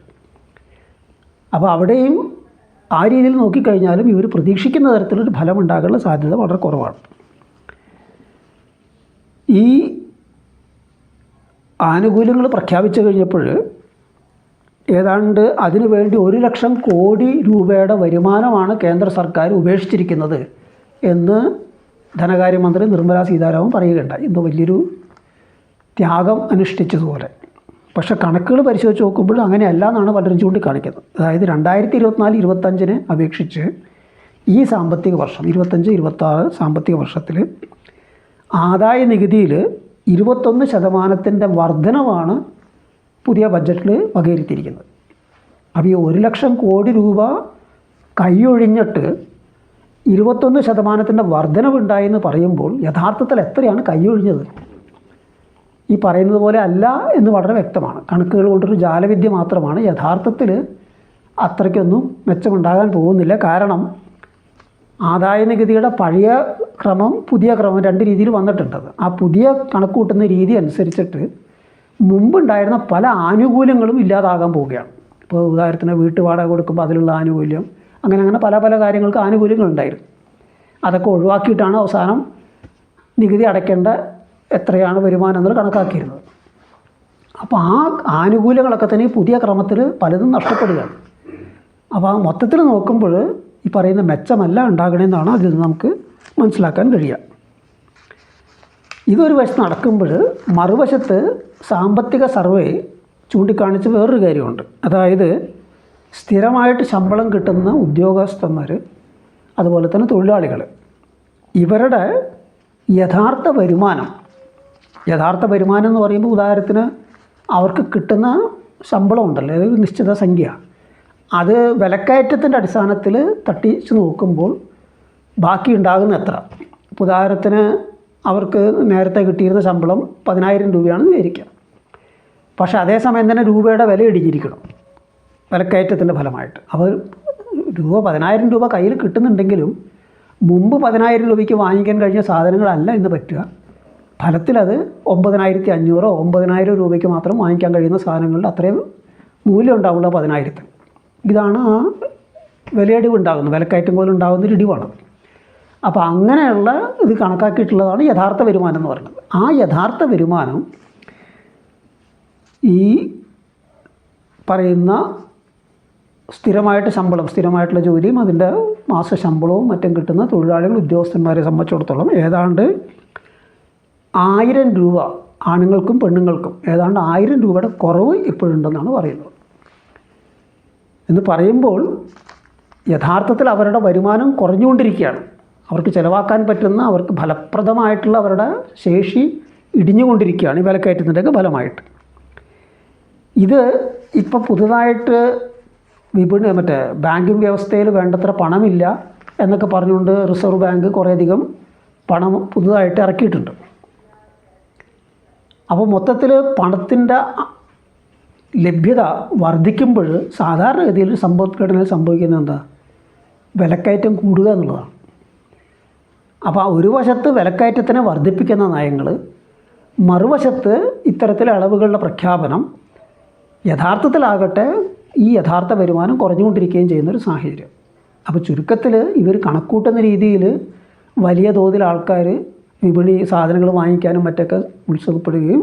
അപ്പോൾ അവിടെയും ആ രീതിയിൽ നോക്കിക്കഴിഞ്ഞാലും ഇവർ പ്രതീക്ഷിക്കുന്ന തരത്തിലൊരു ഫലം ഉണ്ടാകാനുള്ള സാധ്യത വളരെ കുറവാണ്. ഈ ആനുകൂല്യങ്ങൾ പ്രഖ്യാപിച്ചു കഴിഞ്ഞപ്പോൾ ഏതാണ്ട് അതിനു വേണ്ടി 1 ലക്ഷം കോടി രൂപയുടെ വരുമാനമാണ് കേന്ദ്ര സർക്കാർ ഉപേക്ഷിച്ചിരിക്കുന്നത് എന്ന് ധനകാര്യമന്ത്രി നിർമ്മലാ സീതാരാമൻ പറയുകയുണ്ടായി. എന്തോ വലിയൊരു ത്യാഗം അനുഷ്ഠിച്ചതുപോലെ. പക്ഷേ കണക്കുകൾ പരിശോധിച്ച് നോക്കുമ്പോൾ അങ്ങനെയല്ല എന്നാണ് പലരും ചൂണ്ടിക്കാണിക്കുന്നത്. അതായത് 2024-25 അപേക്ഷിച്ച് ഈ സാമ്പത്തിക വർഷം 25-26 സാമ്പത്തിക വർഷത്തിൽ ആദായ നികുതിയിൽ 21% വർധനവാണ് പുതിയ ബഡ്ജറ്റിൽ വകയിരുത്തിയിരിക്കുന്നത്. അപ്പോൾ ഈ 1 ലക്ഷം കോടി രൂപ കൈയൊഴിഞ്ഞിട്ട് 21% വർധനവുണ്ടായെന്ന് പറയുമ്പോൾ യഥാർത്ഥത്തിൽ എത്രയാണ് കൈയൊഴിഞ്ഞത്? ഈ പറയുന്നത് പോലെ അല്ല എന്ന് വളരെ വ്യക്തമാണ്. കണക്കുകൾ കൊണ്ടൊരു ജാലവിദ്യ മാത്രമാണ്. യഥാർത്ഥത്തിൽ അത്രയ്ക്കൊന്നും മെച്ചമുണ്ടാകാൻ പോകുന്നില്ല. കാരണം ആദായനികുതിയുടെ പഴയ ക്രമം പുതിയ ക്രമം രണ്ട് രീതിയിൽ വന്നിട്ടുണ്ട്. ആ പുതിയ കണക്ക് കൂട്ടുന്ന രീതി അനുസരിച്ചിട്ട് മുമ്പുണ്ടായിരുന്ന പല ആനുകൂല്യങ്ങളും ഇല്ലാതാകാൻ പോവുകയാണ്. ഇപ്പോൾ ഉദാഹരണത്തിന് വീട്ടുവാടക കൊടുക്കുമ്പോൾ അതിലുള്ള ആനുകൂല്യം, അങ്ങനെ പല പല കാര്യങ്ങൾക്ക് ആനുകൂല്യങ്ങളുണ്ടായിരുന്നു. അതൊക്കെ ഒഴിവാക്കിയിട്ടാണ് അവസാനം നികുതി അടയ്ക്കേണ്ട എത്രയാണ് വരുമാനം എന്നുള്ളത് കണക്കാക്കിയിരുന്നത്. അപ്പോൾ ആ ആനുകൂല്യങ്ങളൊക്കെ തന്നെ ഈ പുതിയ ക്രമത്തിൽ പലതും നഷ്ടപ്പെടുകയാണ്. അപ്പോൾ ആ മൊത്തത്തിൽ നോക്കുമ്പോൾ ഈ പറയുന്ന മെച്ചമല്ല ഉണ്ടാകണമെന്നാണ് അതിൽ നിന്ന് നമുക്ക് മനസ്സിലാക്കാൻ കഴിയുക. ഇതൊരു വശത്ത് നടക്കുമ്പോൾ മറുവശത്ത് സാമ്പത്തിക സർവേ ചൂണ്ടിക്കാണിച്ച് വേറൊരു കാര്യമുണ്ട്. അതായത് സ്ഥിരമായിട്ട് ശമ്പളം കിട്ടുന്ന ഉദ്യോഗസ്ഥന്മാർ, അതുപോലെ തന്നെ തൊഴിലാളികൾ, ഇവരുടെ യഥാർത്ഥ വരുമാനം എന്ന് പറയുമ്പോൾ ഉദാഹരണത്തിന് അവർക്ക് കിട്ടുന്ന ശമ്പളം ഉണ്ടല്ലോ, ഒരു നിശ്ചിത സംഖ്യ, അത് വിലക്കയറ്റത്തിൻ്റെ അടിസ്ഥാനത്തിൽ തട്ടിച്ച് നോക്കുമ്പോൾ ബാക്കി ഉണ്ടാകുന്ന എത്ര. ഉദാഹരണത്തിന് അവർക്ക് നേരത്തെ കിട്ടിയിരുന്ന ശമ്പളം 10,000 രൂപയാണെന്ന് വിചാരിക്കാം. പക്ഷേ അതേസമയം തന്നെ രൂപയുടെ വില ഇടിഞ്ഞിരിക്കണം വിലക്കയറ്റത്തിൻ്റെ ഫലമായിട്ട്. അപ്പോൾ 10,000 രൂപ കയ്യിൽ കിട്ടുന്നുണ്ടെങ്കിലും മുമ്പ് 10,000 രൂപയ്ക്ക് വാങ്ങിക്കാൻ കഴിഞ്ഞ സാധനങ്ങളല്ല ഇന്ന് പറ്റുക. ഫലത്തിലത് 9,500 9,000 രൂപയ്ക്ക് മാത്രം വാങ്ങിക്കാൻ കഴിയുന്ന സാധനങ്ങളുടെ അത്രയും മൂല്യം ഉണ്ടാവുള്ള 10,000. ഇതാണ് ആ വിലയിടിവ് ഉണ്ടാകുന്നത്, വിലക്കയറ്റം പോലെ ഉണ്ടാകുന്നൊരു ഇടിവാണ്. അപ്പോൾ അങ്ങനെയുള്ള ഇത് കണക്കാക്കിയിട്ടുള്ളതാണ് യഥാർത്ഥ വരുമാനം എന്ന് പറയുന്നത്. ആ യഥാർത്ഥ വരുമാനം ഈ പറയുന്ന സ്ഥിരമായിട്ടുള്ള ജോലിയും അതിൻ്റെ മാസ ശമ്പളവും മറ്റും കിട്ടുന്ന തൊഴിലാളികൾ ഉദ്യോഗസ്ഥന്മാരെ സംബന്ധിച്ചിടത്തോളം ഏതാണ്ട് 1000 രൂപ ആണുങ്ങൾക്കും പെണ്ണുങ്ങൾക്കും ഏതാണ്ട് 1000 രൂപയുടെ കുറവ് ഇപ്പോഴുണ്ടെന്നാണ് പറയുന്നത്. എന്ന് പറയുമ്പോൾ യഥാർത്ഥത്തിൽ അവരുടെ വരുമാനം കുറഞ്ഞുകൊണ്ടിരിക്കുകയാണ്. അവർക്ക് ചിലവാക്കാൻ പറ്റുന്ന, അവർക്ക് ഫലപ്രദമായിട്ടുള്ള അവരുടെ ശേഷി ഇടിഞ്ഞുകൊണ്ടിരിക്കുകയാണ് ഈ വിലക്കയറ്റത്തിൻ്റെയൊക്കെ ഫലമായിട്ട്. ഇത് ഇപ്പോൾ പുതുതായിട്ട് മറ്റേ ബാങ്കിങ് വ്യവസ്ഥയിൽ വേണ്ടത്ര പണമില്ല എന്നൊക്കെ പറഞ്ഞുകൊണ്ട് റിസർവ് ബാങ്ക് കുറേയധികം പണം പുതുതായിട്ട് ഇറക്കിയിട്ടുണ്ട്. അപ്പോൾ മൊത്തത്തിൽ പണത്തിൻ്റെ ലഭ്യത വർദ്ധിക്കുമ്പോൾ സാധാരണഗതിയിൽ സമ്പദ്ഘടനയിൽ സംഭവിക്കുന്നത് എന്താ? വിലക്കയറ്റം കൂടുക എന്നുള്ളതാണ്. അപ്പോൾ ഒരു വശത്ത് വിലക്കയറ്റത്തിനെ വർദ്ധിപ്പിക്കുന്ന നയങ്ങൾ, മറുവശത്ത് ഇത്തരത്തിലെ അളവുകളുടെ പ്രഖ്യാപനം, യഥാർത്ഥത്തിലാകട്ടെ ഈ യഥാർത്ഥ വരുമാനം കുറഞ്ഞുകൊണ്ടിരിക്കുകയും ചെയ്യുന്നൊരു സാഹചര്യം. അപ്പോൾ ചുരുക്കത്തിൽ ഇവർ കണക്കൂട്ടുന്ന രീതിയിൽ വലിയ തോതിൽ ആൾക്കാർ വിപണി സാധനങ്ങൾ വാങ്ങിക്കാനും മറ്റൊക്കെ ഉത്സുകപ്പെടുകയും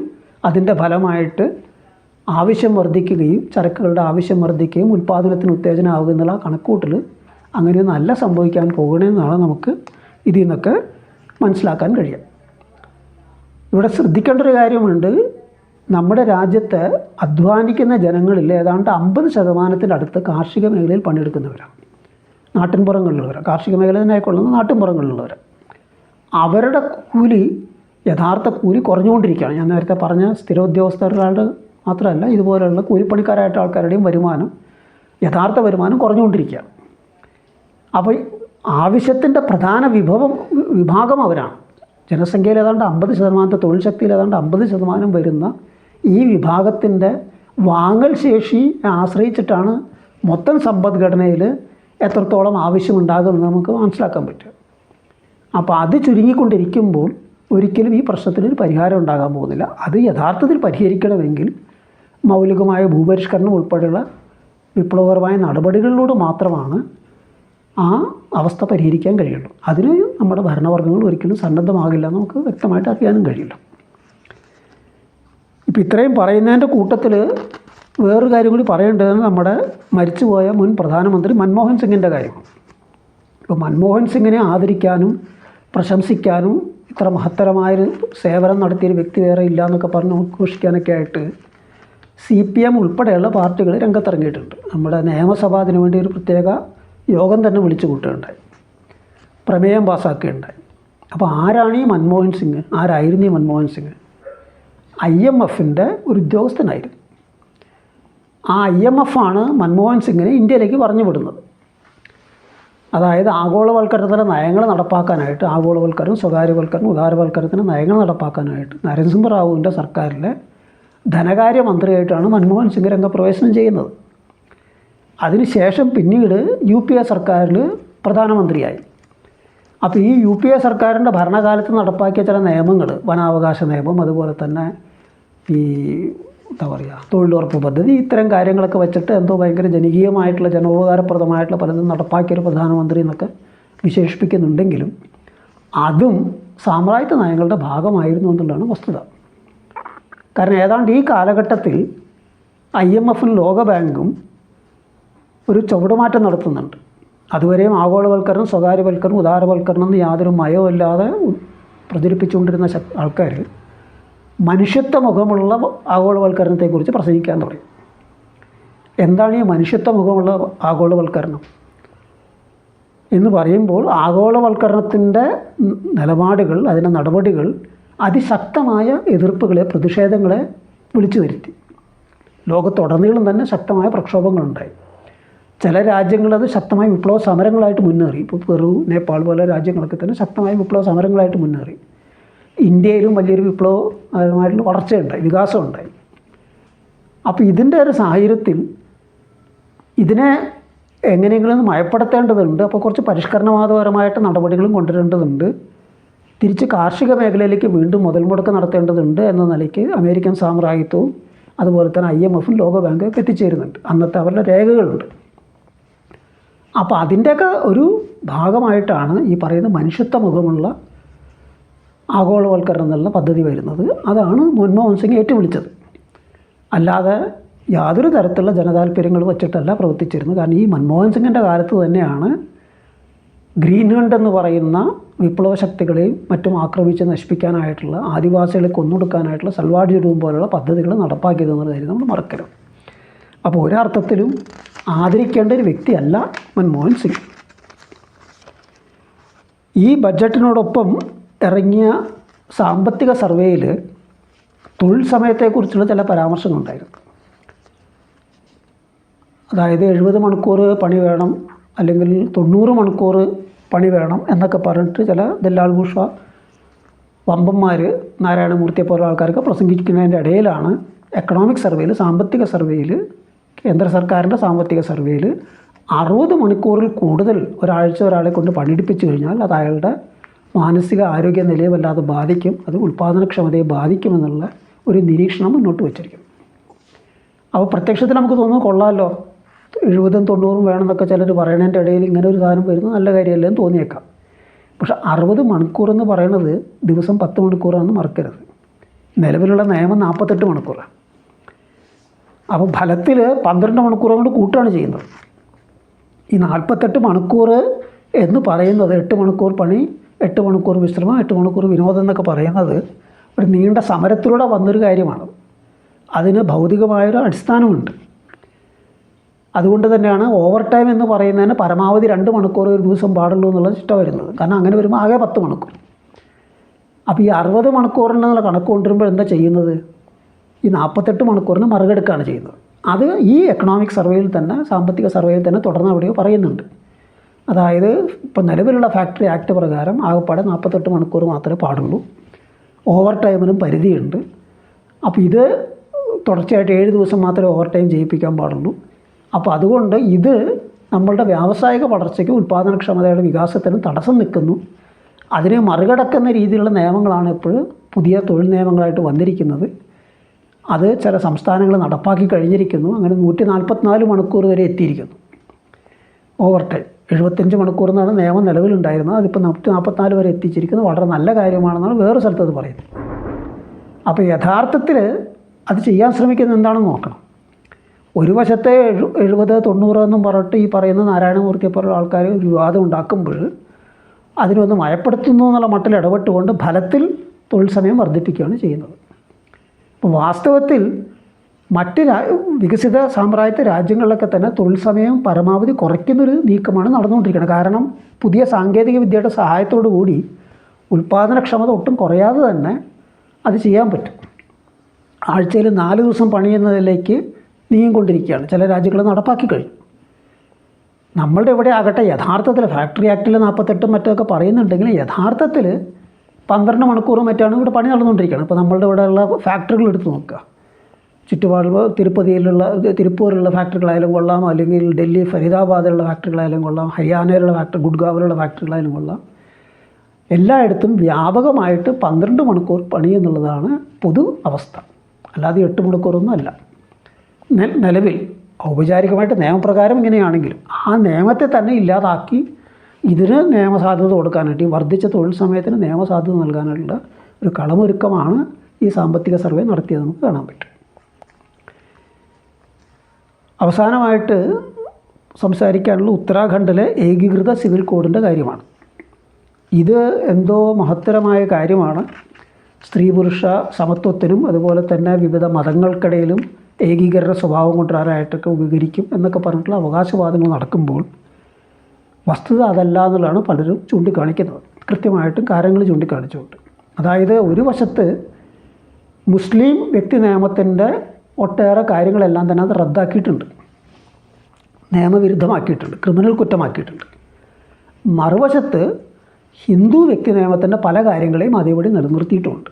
അതിൻ്റെ ഫലമായിട്ട് ആവശ്യം വർദ്ധിക്കുകയും ചരക്കുകളുടെ ആവശ്യം വർദ്ധിക്കുകയും ഉൽപ്പാദനത്തിന് ഉത്തേജനമാവുക എന്നുള്ള കണക്കൂട്ടൽ അങ്ങനെയൊന്നും അല്ല സംഭവിക്കാൻ പോകണമെന്നാണ് നമുക്ക് ഇതിൽ നിന്നൊക്കെ മനസ്സിലാക്കാൻ കഴിയുക. ഇവിടെ ശ്രദ്ധിക്കേണ്ട ഒരു കാര്യമുണ്ട്. നമ്മുടെ രാജ്യത്ത് അധ്വാനിക്കുന്ന ജനങ്ങളിൽ ഏതാണ്ട് 50% അടുത്ത് കാർഷിക മേഖലയിൽ പണിയെടുക്കുന്നവരാണ്. നാട്ടിൻപുറങ്ങളിലുള്ളവരാണ്. കാർഷിക മേഖല തന്നെ ആയിക്കൊള്ളുന്ന നാട്ടിൻപുറങ്ങളിലുള്ളവർ. അവരുടെ കൂലി, യഥാർത്ഥ കൂലി കുറഞ്ഞുകൊണ്ടിരിക്കുകയാണ്. ഞാൻ നേരത്തെ പറഞ്ഞ സ്ഥിര ഉദ്യോഗസ്ഥരുടെ മാത്രമല്ല, ഇതുപോലെയുള്ള കൂലിപ്പണിക്കാരായിട്ട് ആൾക്കാരുടെയും വരുമാനം, യഥാർത്ഥ വരുമാനം കുറഞ്ഞുകൊണ്ടിരിക്കുകയാണ്. അപ്പോൾ ആവശ്യത്തിൻ്റെ പ്രധാന വിഭാഗം അവരാണ്. ജനസംഖ്യയിൽ ഏതാണ്ട് 50%, തൊഴിൽ ശക്തിയിൽ ഏതാണ്ട് 50% വരുന്ന ഈ വിഭാഗത്തിൻ്റെ വാങ്ങൽ ശേഷി ആശ്രയിച്ചിട്ടാണ് മൊത്തം സമ്പദ്ഘടനയിൽ എത്രത്തോളം ആവശ്യമുണ്ടാകുമെന്ന് നമുക്ക് മനസ്സിലാക്കാൻ പറ്റും. അപ്പോൾ അത് ചുരുങ്ങിക്കൊണ്ടിരിക്കുമ്പോൾ ഒരിക്കലും ഈ പ്രശ്നത്തിനൊരു പരിഹാരം ഉണ്ടാകാൻ പോകുന്നില്ല. അത് യഥാർത്ഥത്തിൽ പരിഹരിക്കണമെങ്കിൽ മൗലികമായ ഭൂപരിഷ്കരണം ഉൾപ്പെടെയുള്ള വിപ്ലവകരമായ നടപടികളിലൂടെ മാത്രമാണ് ആ അവസ്ഥ പരിഹരിക്കാൻ കഴിയുള്ളൂ. അതിന് നമ്മുടെ ഭരണവർഗ്ഗങ്ങൾ ഒരിക്കലും സന്നദ്ധമാകില്ല, നമുക്ക് വ്യക്തമായിട്ട് അറിയാനും കഴിയില്ല. ഇപ്പോൾ ഇത്രയും പറയുന്നതിൻ്റെ കൂട്ടത്തിൽ വേറൊരു കാര്യം കൂടി പറയേണ്ടത് നമ്മുടെ മരിച്ചുപോയ മുൻ പ്രധാനമന്ത്രി മൻമോഹൻ സിംഗിൻ്റെ കാര്യമാണ്. ഇപ്പോൾ മൻമോഹൻ സിംഗിനെ ആദരിക്കാനും പ്രശംസിക്കാനും ഇത്ര മഹത്തരമായൊരു സേവനം നടത്തിയൊരു വ്യക്തി വേറെ ഇല്ല എന്നൊക്കെ പറഞ്ഞ് ആഘോഷിക്കാനൊക്കെ ആയിട്ട് CPM ഉൾപ്പെടെയുള്ള പാർട്ടികൾ രംഗത്തിറങ്ങിയിട്ടുണ്ട്. നമ്മുടെ നിയമസഭ അതിനു വേണ്ടി ഒരു പ്രത്യേക യോഗം തന്നെ വിളിച്ചു കൂട്ടുകയുണ്ടായി, പ്രമേയം പാസ്സാക്കുകയുണ്ടായി. അപ്പോൾ ആരാണ് ഈ മൻമോഹൻ സിംഗ്? ആരായിരുന്നു ഈ മൻമോഹൻ സിംഗ്? IMFൻ്റെ ഒരു ഉദ്യോഗസ്ഥനായിരുന്നു. ആ IMF ആണ് മൻമോഹൻ സിംഗിനെ ഇന്ത്യയിലേക്ക് പറഞ്ഞു വിടുന്നത്. അതായത് ആഗോളവൽക്കരണത്തിൻ്റെ നയങ്ങൾ നടപ്പാക്കാനായിട്ട്, ആഗോളവൽക്കരണം, സ്വകാര്യവൽക്കരണം, ഉദാരവൽക്കരണത്തിൻ്റെ നയങ്ങൾ നടപ്പാക്കാനായിട്ട് നരസിംഹറാവുവിൻ്റെ സർക്കാരിലെ ധനകാര്യമന്ത്രിയായിട്ടാണ് മൻമോഹൻ സിംഗ് രംഗപ്രവേശനം ചെയ്യുന്നത്. അതിനുശേഷം പിന്നീട് UPA സർക്കാരിൽ പ്രധാനമന്ത്രിയായി. അപ്പോൾ ഈ UPA സർക്കാരിൻ്റെ ഭരണകാലത്ത് നടപ്പാക്കിയ ചില നിയമങ്ങൾ, വനാവകാശ നിയമം, അതുപോലെ തന്നെ ഈ എന്താ പറയുക തൊഴിലുറപ്പ് പദ്ധതി, ഇത്തരം കാര്യങ്ങളൊക്കെ വെച്ചിട്ട് എന്തോ ഭയങ്കര ജനകീയമായിട്ടുള്ള ജനോപകാരപ്രദമായിട്ടുള്ള പലതും നടപ്പാക്കിയൊരു പ്രധാനമന്ത്രി എന്നൊക്കെ വിശേഷിപ്പിക്കുന്നുണ്ടെങ്കിലും അതും സാമ്രാജ്യത്വ നയങ്ങളുടെ ഭാഗമായിരുന്നു എന്നുള്ളതാണ് വസ്തുത. കാരണം ഏതാണ്ട് ഈ കാലഘട്ടത്തിൽ IMFും ലോകബാങ്കും ഒരു ചുവടുമാറ്റം നടത്തുന്നുണ്ട്. അതുവരെയും ആഗോളവൽക്കരണം, സ്വകാര്യവൽക്കരണം, ഉദാരവൽക്കരണം എന്ന് യാതൊരു മയവുമില്ലാതെ പ്രചരിപ്പിച്ചുകൊണ്ടിരുന്ന ആൾക്കാർ മനുഷ്യത്വ മുഖമുള്ള ആഗോളവൽക്കരണത്തെക്കുറിച്ച് പ്രസംഗിക്കാൻ തുടങ്ങി. എന്താണ് ഈ മനുഷ്യത്വ മുഖമുള്ള ആഗോളവൽക്കരണം എന്ന് പറയുമ്പോൾ, ആഗോളവൽക്കരണത്തിൻ്റെ നിലപാടുകൾ, അതിൻ്റെ നടപടികൾ അതിശക്തമായ എതിർപ്പുകളെ, പ്രതിഷേധങ്ങളെ വിളിച്ചു വരുത്തി. ലോകത്തുടനീളം തന്നെ ശക്തമായ പ്രക്ഷോഭങ്ങളുണ്ടായി. ചില രാജ്യങ്ങളത് ശക്തമായ വിപ്ലവ സമരങ്ങളായിട്ട് മുന്നേറി. ഇപ്പോൾ പെറു, നേപ്പാൾ പോലെ രാജ്യങ്ങളൊക്കെ തന്നെ ശക്തമായ വിപ്ലവ സമരങ്ങളായിട്ട് മുന്നേറി. ഇന്ത്യയിലും വലിയൊരു വിപ്ലവമായിട്ടുള്ള വളർച്ചയുണ്ടായി, വികാസമുണ്ടായി. അപ്പോൾ ഇതിൻ്റെ ഒരു സാഹചര്യത്തിൽ ഇതിനെ എങ്ങനെയെങ്കിലും മയപ്പെടുത്തേണ്ടതുണ്ട്. അപ്പോൾ കുറച്ച് പരിഷ്കരണവാദപരമായിട്ട് നടപടികളും കൊണ്ടുവരേണ്ടതുണ്ട്. തിരിച്ച് കാർഷിക മേഖലയിലേക്ക് വീണ്ടും മുതൽ മുടക്ക് നടത്തേണ്ടതുണ്ട് എന്ന നിലയ്ക്ക് അമേരിക്കൻ സാമ്രാജ്യത്വവും അതുപോലെ തന്നെ IMFും ലോകബാങ്കും ഒക്കെ എത്തിച്ചേരുന്നുണ്ട്. അന്നത്തെ അവരുടെ രേഖകളുണ്ട്. അപ്പോൾ അതിൻ്റെയൊക്കെ ഒരു ഭാഗമായിട്ടാണ് ഈ പറയുന്ന മനുഷ്യത്വ മുഖമുള്ള ആഗോളവൽക്കരണം എന്നുള്ള പദ്ധതി വരുന്നത്. അതാണ് മൻമോഹൻ സിംഗ് ഏറ്റുവിളിച്ചത്. അല്ലാതെ യാതൊരു തരത്തിലുള്ള ജനതാല്പര്യങ്ങൾ വച്ചിട്ടല്ല പ്രവർത്തിച്ചിരുന്നത്. കാരണം ഈ മൻമോഹൻ സിംഗിൻ്റെ കാലത്ത് തന്നെയാണ് ഗ്രീൻ ഹണ്ട് എന്ന് പറയുന്ന വിപ്ലവ ശക്തികളെയും മറ്റും ആക്രമിച്ച് നശിപ്പിക്കാനായിട്ടുള്ള, ആദിവാസികളെ കൊന്നൊടുക്കാനായിട്ടുള്ള സൽവാർ ജുഡൂം പോലുള്ള പദ്ധതികൾ നടപ്പാക്കിയതെന്നുള്ള കാര്യം നമ്മൾ മറക്കരുത്. അപ്പോൾ ഒരർത്ഥത്തിലും ആദരിക്കേണ്ട ഒരു വ്യക്തിയല്ല മൻമോഹൻ സിംഗ്. ഈ ബഡ്ജറ്റിനോടൊപ്പം ഇറങ്ങിയ സാമ്പത്തിക സർവേയിൽ തൊഴിൽ സമയത്തെക്കുറിച്ചുള്ള ചില പരാമർശങ്ങളുണ്ടായിരുന്നു. അതായത് 70 മണിക്കൂർ പണി വേണം, അല്ലെങ്കിൽ 90 മണിക്കൂർ പണി വേണം എന്നൊക്കെ പറഞ്ഞിട്ട് ചില ദല്ലാൾ ബുഷ വമ്പന്മാർ, നാരായണമൂർത്തിയെ പോലുള്ള ആൾക്കാർക്ക് പ്രസംഗിക്കുന്നതിൻ്റെ ഇടയിലാണ് എക്കണോമിക് സർവേയിൽ, സാമ്പത്തിക സർവേയിൽ, കേന്ദ്ര സർക്കാരിൻ്റെ സാമ്പത്തിക സർവേയിൽ 60 മണിക്കൂറിൽ കൂടുതൽ ഒരാഴ്ച ഒരാളെ കൊണ്ട് പണിയെടുപ്പിച്ചു കഴിഞ്ഞാൽ അത് അയാളുടെ മാനസിക ആരോഗ്യ നിലയെ വല്ലാതെ ബാധിക്കും, അത് ഉൽപ്പാദനക്ഷമതയെ ബാധിക്കുമെന്നുള്ള ഒരു നിരീക്ഷണം മുന്നോട്ട് വച്ചിരിക്കുന്നു. അപ്പോൾ പ്രത്യക്ഷത്തിൽ നമുക്ക് തോന്നുന്നു കൊള്ളാമല്ലോ, 70ഉം 90ഉം വേണമെന്നൊക്കെ ചിലർ പറയണതിൻ്റെ ഇടയിൽ ഇങ്ങനെ ഒരു സാധനം വരുന്നത് നല്ല കാര്യമല്ലേ എന്ന് തോന്നിയേക്കാം. പക്ഷേ 60 മണിക്കൂർ എന്ന് പറയുന്നത് ദിവസം 10 മണിക്കൂറാണെന്ന് മറക്കരുത്. നിലവിലുള്ള നിയമം 48 മണിക്കൂറാണ്. അപ്പോൾ ഫലത്തിൽ 12 മണിക്കൂർ കൊണ്ട് കൂട്ടുകയാണ് ചെയ്യുന്നത്. ഈ 48 മണിക്കൂർ എന്ന് പറയുന്നത് 8 മണിക്കൂർ പണി, 8 മണിക്കൂർ വിശ്രമം, 8 മണിക്കൂർ വിനോദം എന്നൊക്കെ പറയുന്നത് ഒരു നീണ്ട സമരത്തിലൂടെ വന്നൊരു കാര്യമാണ്. അതിന് ഭൗതികമായൊരു അടിസ്ഥാനമുണ്ട്. അതുകൊണ്ട് തന്നെയാണ് ഓവർ ടൈം എന്ന് പറയുന്നതിന് പരമാവധി 2 മണിക്കൂർ ഒരു ദിവസം പാടുള്ളൂ എന്നുള്ള ചിട്ട വരുന്നത്. കാരണം അങ്ങനെ വരുമ്പോൾ ആകെ 10 മണിക്കൂർ. അപ്പോൾ ഈ 60 മണിക്കൂറിനുള്ള കണക്ക് കൊണ്ടുവരുമ്പോൾ എന്താ ചെയ്യുന്നത്? ഈ 48 മണിക്കൂറിന് മറികടക്കുകയാണ് ചെയ്യുന്നത്. അത് ഈ എക്കണോമിക് സർവേയിൽ തന്നെ, സാമ്പത്തിക സർവേയിൽ തന്നെ തുടർന്ന് എവിടെയോ പറയുന്നുണ്ട്. അതായത് ഇപ്പോൾ നിലവിലുള്ള ഫാക്ടറി ആക്ട് പ്രകാരം ആകെപ്പാടെ 48 മണിക്കൂർ മാത്രമേ പാടുള്ളൂ. ഓവർ ടൈമിനും പരിധിയുണ്ട്. അപ്പോൾ ഇത് തുടർച്ചയായിട്ട് 7 ദിവസം മാത്രമേ ഓവർ ടൈം ചെയ്യിപ്പിക്കാൻ പാടുള്ളൂ. അപ്പോൾ അതുകൊണ്ട് ഇത് നമ്മളുടെ വ്യാവസായിക വളർച്ചയ്ക്കും ഉൽപ്പാദനക്ഷമതയുടെ വികാസത്തിനും തടസ്സം നിൽക്കുന്നു. അതിനെ മറികടക്കുന്ന രീതിയിലുള്ള നിയമങ്ങളാണ് ഇപ്പോൾ പുതിയ തൊഴിൽ നിയമങ്ങളായിട്ട് വന്നിരിക്കുന്നത്. അത് ചില സംസ്ഥാനങ്ങൾ നടപ്പാക്കി കഴിഞ്ഞിരിക്കുന്നു. അങ്ങനെ 144 മണിക്കൂർ വരെ എത്തിയിരിക്കുന്നു ഓവർ ടൈം. 75 മണിക്കൂർ എന്നാണ് നിയമം നിലവിലുണ്ടായിരുന്നത്. അതിപ്പോൾ 144 വരെ എത്തിച്ചിരിക്കുന്നത് വളരെ നല്ല കാര്യമാണെന്നാണ് വേറെ സ്ഥലത്ത് അത് പറയുന്നത്. അപ്പോൾ യഥാർത്ഥത്തിൽ അത് ചെയ്യാൻ ശ്രമിക്കുന്നത് എന്താണെന്ന് നോക്കണം. ഒരു വശത്തെ 70, 90 എന്നും പറഞ്ഞിട്ട് ഈ പറയുന്ന നാരായണമൂർത്തിയെ പോലുള്ള ആൾക്കാർ ഒരു വിവാദം ഉണ്ടാക്കുമ്പോൾ അതിനൊന്ന് മയപ്പെടുത്തുന്നു എന്നുള്ള മട്ടിൽ ഇടപെട്ടുകൊണ്ട് ഫലത്തിൽ തൊഴിൽ സമയം വർദ്ധിപ്പിക്കുകയാണ് ചെയ്യുന്നത്. അപ്പോൾ വാസ്തവത്തിൽ മറ്റ് വികസിത സാമ്രാജ്യത്വ രാജ്യങ്ങളിലൊക്കെ തന്നെ തൊഴിൽ സമയം പരമാവധി കുറയ്ക്കുന്നൊരു നീക്കമാണ് നടന്നുകൊണ്ടിരിക്കുന്നത്. കാരണം പുതിയ സാങ്കേതിക വിദ്യയുടെ സഹായത്തോടു കൂടി ഉൽപ്പാദനക്ഷമത ഒട്ടും കുറയാതെ തന്നെ അത് ചെയ്യാൻ പറ്റും. ആഴ്ചയിൽ 4 ദിവസം പണി എന്നതിലേക്ക് നീങ്ങിക്കൊണ്ടിരിക്കുകയാണ്. ചില രാജ്യങ്ങൾ നടപ്പാക്കി കഴിഞ്ഞു. നമ്മളുടെ ഇവിടെ ആകട്ടെ യഥാർത്ഥത്തിൽ ഫാക്ടറി ആക്ടിൽ 48 മറ്റൊക്കെ പറയുന്നുണ്ടെങ്കിൽ യഥാർത്ഥത്തിൽ 12 മണിക്കൂറും മറ്റാണ് ഇവിടെ പണി നടന്നുകൊണ്ടിരിക്കുകയാണ്. ഇപ്പോൾ നമ്മളുടെ ഇവിടെയുള്ള ഫാക്ടറികൾ എടുത്ത് നോക്കുക, ചുറ്റുപാടുള്ള തിരുപ്പൂരിലുള്ള ഫാക്ടറികളായാലും കൊള്ളാം, അല്ലെങ്കിൽ ഡൽഹി ഫരീദാബാദിലുള്ള ഫാക്ടറികളായാലും കൊള്ളാം, ഹരിയാനയിലുള്ള ഫാക്ടറി, ഗുഡ്ഗാവിലുള്ള ഫാക്ടറികളായാലും കൊള്ളാം, എല്ലായിടത്തും വ്യാപകമായിട്ട് 12 മണിക്കൂർ പണി എന്നുള്ളതാണ് പൊതു അവസ്ഥ. അല്ലാതെ 8 മണിക്കൂറൊന്നും അല്ല. നിലവിൽ ഔപചാരികമായിട്ട് നിയമപ്രകാരം ഇങ്ങനെയാണെങ്കിലും ആ നിയമത്തെ തന്നെ ഇല്ലാതാക്കി ഇതിന് നിയമസാധ്യത കൊടുക്കാനായിട്ട്, ഈ വർദ്ധിച്ച തൊഴിൽ സമയത്തിന് നിയമസാധ്യത നൽകാനുള്ള ഒരു കളമൊരുക്കമാണ് ഈ സാമ്പത്തിക സർവേ നടത്തിയത് നമുക്ക് കാണാൻ പറ്റും. അവസാനമായിട്ട് സംസാരിക്കാനുള്ള ഉത്തരാഖണ്ഡിലെ ഏകീകൃത സിവിൽ കോഡിൻ്റെ കാര്യമാണ്. ഇത് എന്തോ മഹത്തരമായ കാര്യമാണ്. സ്ത്രീ പുരുഷ സമത്വത്തിനും അതുപോലെ തന്നെ വിവിധ മതങ്ങൾക്കിടയിലും ഏകീകരണ സ്വഭാവം കൊണ്ടുവരാനായിട്ടൊക്കെ ഉപകരിക്കും എന്നൊക്കെ പറഞ്ഞിട്ടുള്ള അവകാശവാദങ്ങൾ നടക്കുമ്പോൾ വസ്തുത അതല്ല എന്നുള്ളതാണ് പലരും ചൂണ്ടിക്കാണിക്കുന്നത്, കൃത്യമായിട്ടും കാര്യങ്ങൾ ചൂണ്ടിക്കാണിച്ചുകൊണ്ട്. അതായത് ഒരു വശത്ത് മുസ്ലിം വ്യക്തി നിയമത്തിൻ്റെ ഒട്ടേറെ കാര്യങ്ങളെല്ലാം തന്നെ അത് റദ്ദാക്കിയിട്ടുണ്ട്, നിയമവിരുദ്ധമാക്കിയിട്ടുണ്ട്, ക്രിമിനൽ കുറ്റമാക്കിയിട്ടുണ്ട്. മറുവശത്ത് ഹിന്ദു വ്യക്തി നിയമത്തിൻ്റെ പല കാര്യങ്ങളെയും അതേപടി നിലനിർത്തിയിട്ടുമുണ്ട്.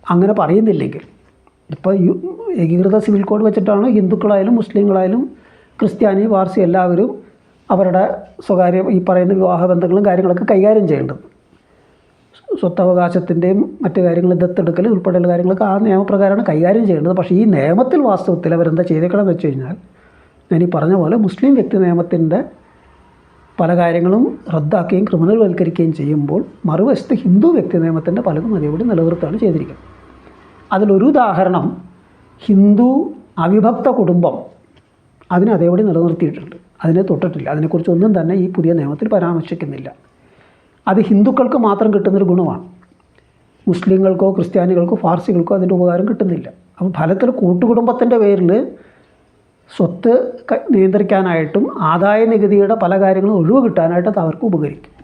അങ്ങനെ പറയുന്നില്ലെങ്കിൽ ഇപ്പോൾ ഏകീകൃത സിവിൽ കോഡ് വെച്ചിട്ടാണ് ഹിന്ദുക്കളായാലും മുസ്ലിങ്ങളായാലും ക്രിസ്ത്യാനി പാർസി എല്ലാവരും അവരുടെ സ്വകാര്യ ഈ പറയുന്ന വിവാഹ ബന്ധങ്ങളും കാര്യങ്ങളൊക്കെ കൈകാര്യം ചെയ്യേണ്ടത്. സ്വത്തവകാശത്തിൻ്റെയും മറ്റു കാര്യങ്ങൾ, ദത്തെടുക്കൽ ഉൾപ്പെടെയുള്ള കാര്യങ്ങളൊക്കെ ആ നിയമപ്രകാരമാണ് കൈകാര്യം ചെയ്യേണ്ടത്. പക്ഷേ ഈ നിയമത്തിൽ വാസ്തവത്തിൽ അവരെന്താ ചെയ്തേക്കണമെന്ന് വെച്ച് കഴിഞ്ഞാൽ, ഞാൻ ഈ പറഞ്ഞ പോലെ മുസ്ലിം വ്യക്തി നിയമത്തിൻ്റെ പല കാര്യങ്ങളും റദ്ദാക്കുകയും ക്രിമിനൽ വൽക്കരിക്കുകയും ചെയ്യുമ്പോൾ മറുവശത്ത് ഹിന്ദു വ്യക്തി നിയമത്തിൻ്റെ പലതും അതേപടി നിലനിർത്തുകയാണ് ചെയ്തിരിക്കുന്നത്. അതിലൊരു ഉദാഹരണം ഹിന്ദു അവിഭക്ത കുടുംബം, അതിനെ അതേപടി നിലനിർത്തിയിട്ടുണ്ട്, അതിനെ തൊട്ടിട്ടില്ല. അതിനെക്കുറിച്ചൊന്നും തന്നെ ഈ പുതിയ നിയമത്തിൽ പരാമർശിക്കുന്നില്ല. അത് ഹിന്ദുക്കൾക്ക് മാത്രം കിട്ടുന്നൊരു ഗുണമാണ്, മുസ്ലിങ്ങൾക്കോ ക്രിസ്ത്യാനികൾക്കോ പാർസികൾക്കോ അതിൻ്റെ ഉപകാരം കിട്ടുന്നില്ല. അപ്പോൾ ഫലത്തിൽ കൂട്ടുകുടുംബത്തിൻ്റെ പേരിൽ സ്വത്ത് നിയന്ത്രിക്കാനായിട്ടും ആദായ നികുതിയുടെ പല കാര്യങ്ങളും ഒഴിവ് കിട്ടാനായിട്ട് അത് അവർക്ക് ഉപകരിക്കും.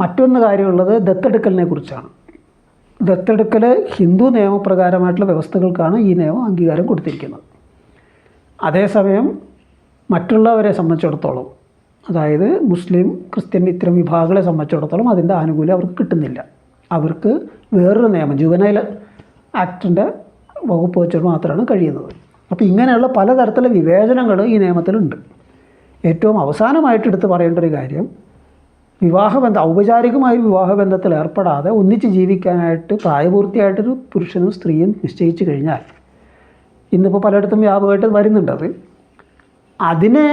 മറ്റൊന്ന് കാര്യമുള്ളത് ദത്തെടുക്കലിനെ കുറിച്ചാണ്. ദത്തെടുക്കൽ ഹിന്ദു നിയമപ്രകാരമായിട്ടുള്ള വ്യവസ്ഥകൾക്കാണ് ഈ നിയമം അംഗീകാരം കൊടുത്തിരിക്കുന്നത്. അതേസമയം മറ്റുള്ളവരെ സംബന്ധിച്ചിടത്തോളം, അതായത് മുസ്ലിം ക്രിസ്ത്യൻ ഇത്തരം വിഭാഗങ്ങളെ സംബന്ധിച്ചിടത്തോളം അതിൻ്റെ ആനുകൂല്യം അവർക്ക് കിട്ടുന്നില്ല. അവർക്ക് വേറൊരു നിയമം, ജുവനൈൽ ആക്ടിൻ്റെ വകുപ്പ് വെച്ചിട്ട് മാത്രമാണ് കഴിയുന്നത്. അപ്പോൾ ഇങ്ങനെയുള്ള പലതരത്തിലുള്ള വിവേചനങ്ങൾ ഈ നിയമത്തിലുണ്ട്. ഏറ്റവും അവസാനമായിട്ട് എടുത്ത് പറയേണ്ട ഒരു കാര്യം, വിവാഹബന്ധം, ഔപചാരികമായ വിവാഹബന്ധത്തിൽ ഏർപ്പെടാതെ ഒന്നിച്ച് ജീവിക്കാനായിട്ട് പ്രായപൂർത്തിയായിട്ടൊരു പുരുഷനും സ്ത്രീയും നിശ്ചയിച്ചു കഴിഞ്ഞാൽ, ഇന്നിപ്പോൾ പലയിടത്തും വ്യാപകമായിട്ട് വരുന്നുണ്ടത്, അതിനെ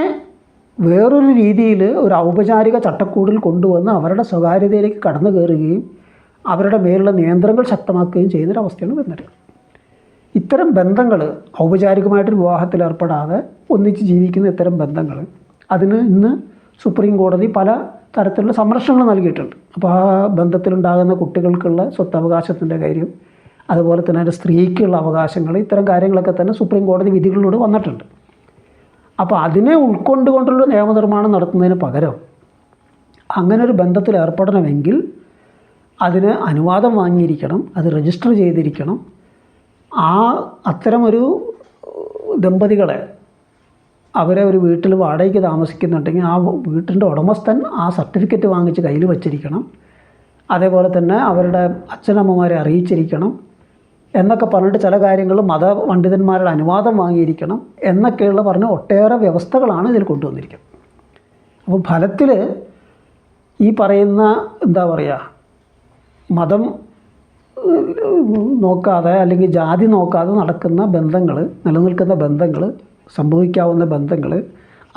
വേറൊരു രീതിയിൽ ഒരു ഔപചാരിക ചട്ടക്കൂടിൽ കൊണ്ടുവന്ന് അവരുടെ സ്വകാര്യതയിലേക്ക് കടന്നു കയറുകയും അവരുടെ മേലുള്ള നിയന്ത്രണങ്ങൾ ശക്തമാക്കുകയും ചെയ്യുന്നൊരവസ്ഥയാണ് വരുന്നത്. ഇത്തരം ബന്ധങ്ങൾ, ഔപചാരികമായിട്ടൊരു വിവാഹത്തിൽ ഏർപ്പെടാതെ ഒന്നിച്ച് ജീവിക്കുന്ന ഇത്തരം ബന്ധങ്ങൾ, അതിന് ഇന്ന് സുപ്രീം കോടതി പല തരത്തിലുള്ള സംരക്ഷണങ്ങൾ നൽകിയിട്ടുണ്ട്. അപ്പോൾ ആ ബന്ധത്തിലുണ്ടാകുന്ന കുട്ടികൾക്കുള്ള സ്വത്തവകാശത്തിൻ്റെ കാര്യം, അതുപോലെ തന്നെ അതിൻ്റെ സ്ത്രീക്കുള്ള അവകാശങ്ങൾ, ഇത്തരം കാര്യങ്ങളൊക്കെ തന്നെ സുപ്രീം കോടതി വിധികളിലൂടെ വന്നിട്ടുണ്ട്. അപ്പോൾ അതിനെ ഉൾക്കൊണ്ടുകൊണ്ടുള്ള നിയമനിർമ്മാണം നടത്തുന്നതിന് പകരം അങ്ങനെ ഒരു ബന്ധത്തിൽ ഏർപ്പെടണമെങ്കിൽ അതിന് അനുവാദം വാങ്ങിയിരിക്കണം, അത് രജിസ്റ്റർ ചെയ്തിരിക്കണം. അത്തരമൊരു ദമ്പതികളെ അവരെ ഒരു വീട്ടിൽ വാടകയ്ക്ക് താമസിക്കുന്നുണ്ടെങ്കിൽ ആ വീട്ടിൻ്റെ ഉടമസ്ഥൻ ആ സർട്ടിഫിക്കറ്റ് വാങ്ങിച്ച് കയ്യിൽ വച്ചിരിക്കണം. അതേപോലെ തന്നെ അവരുടെ അച്ഛനമ്മമാരെ അറിയിച്ചിരിക്കണം എന്നൊക്കെ പറഞ്ഞിട്ട് ചില കാര്യങ്ങൾ മതപണ്ഡിതന്മാരുടെ അനുവാദം വാങ്ങിയിരിക്കണം എന്നൊക്കെയുള്ള പറഞ്ഞ ഒട്ടേറെ വ്യവസ്ഥകളാണ് ഇതിൽ കൊണ്ടുവന്നിരിക്കുന്നത്. അപ്പോൾ ഫലത്തിൽ ഈ പറയുന്ന എന്താ പറയുക, മതം നോക്കാതെ അല്ലെങ്കിൽ ജാതി നോക്കാതെ നടക്കുന്ന ബന്ധങ്ങൾ, നിലനിൽക്കുന്ന ബന്ധങ്ങൾ, സംഭവിക്കാവുന്ന ബന്ധങ്ങൾ,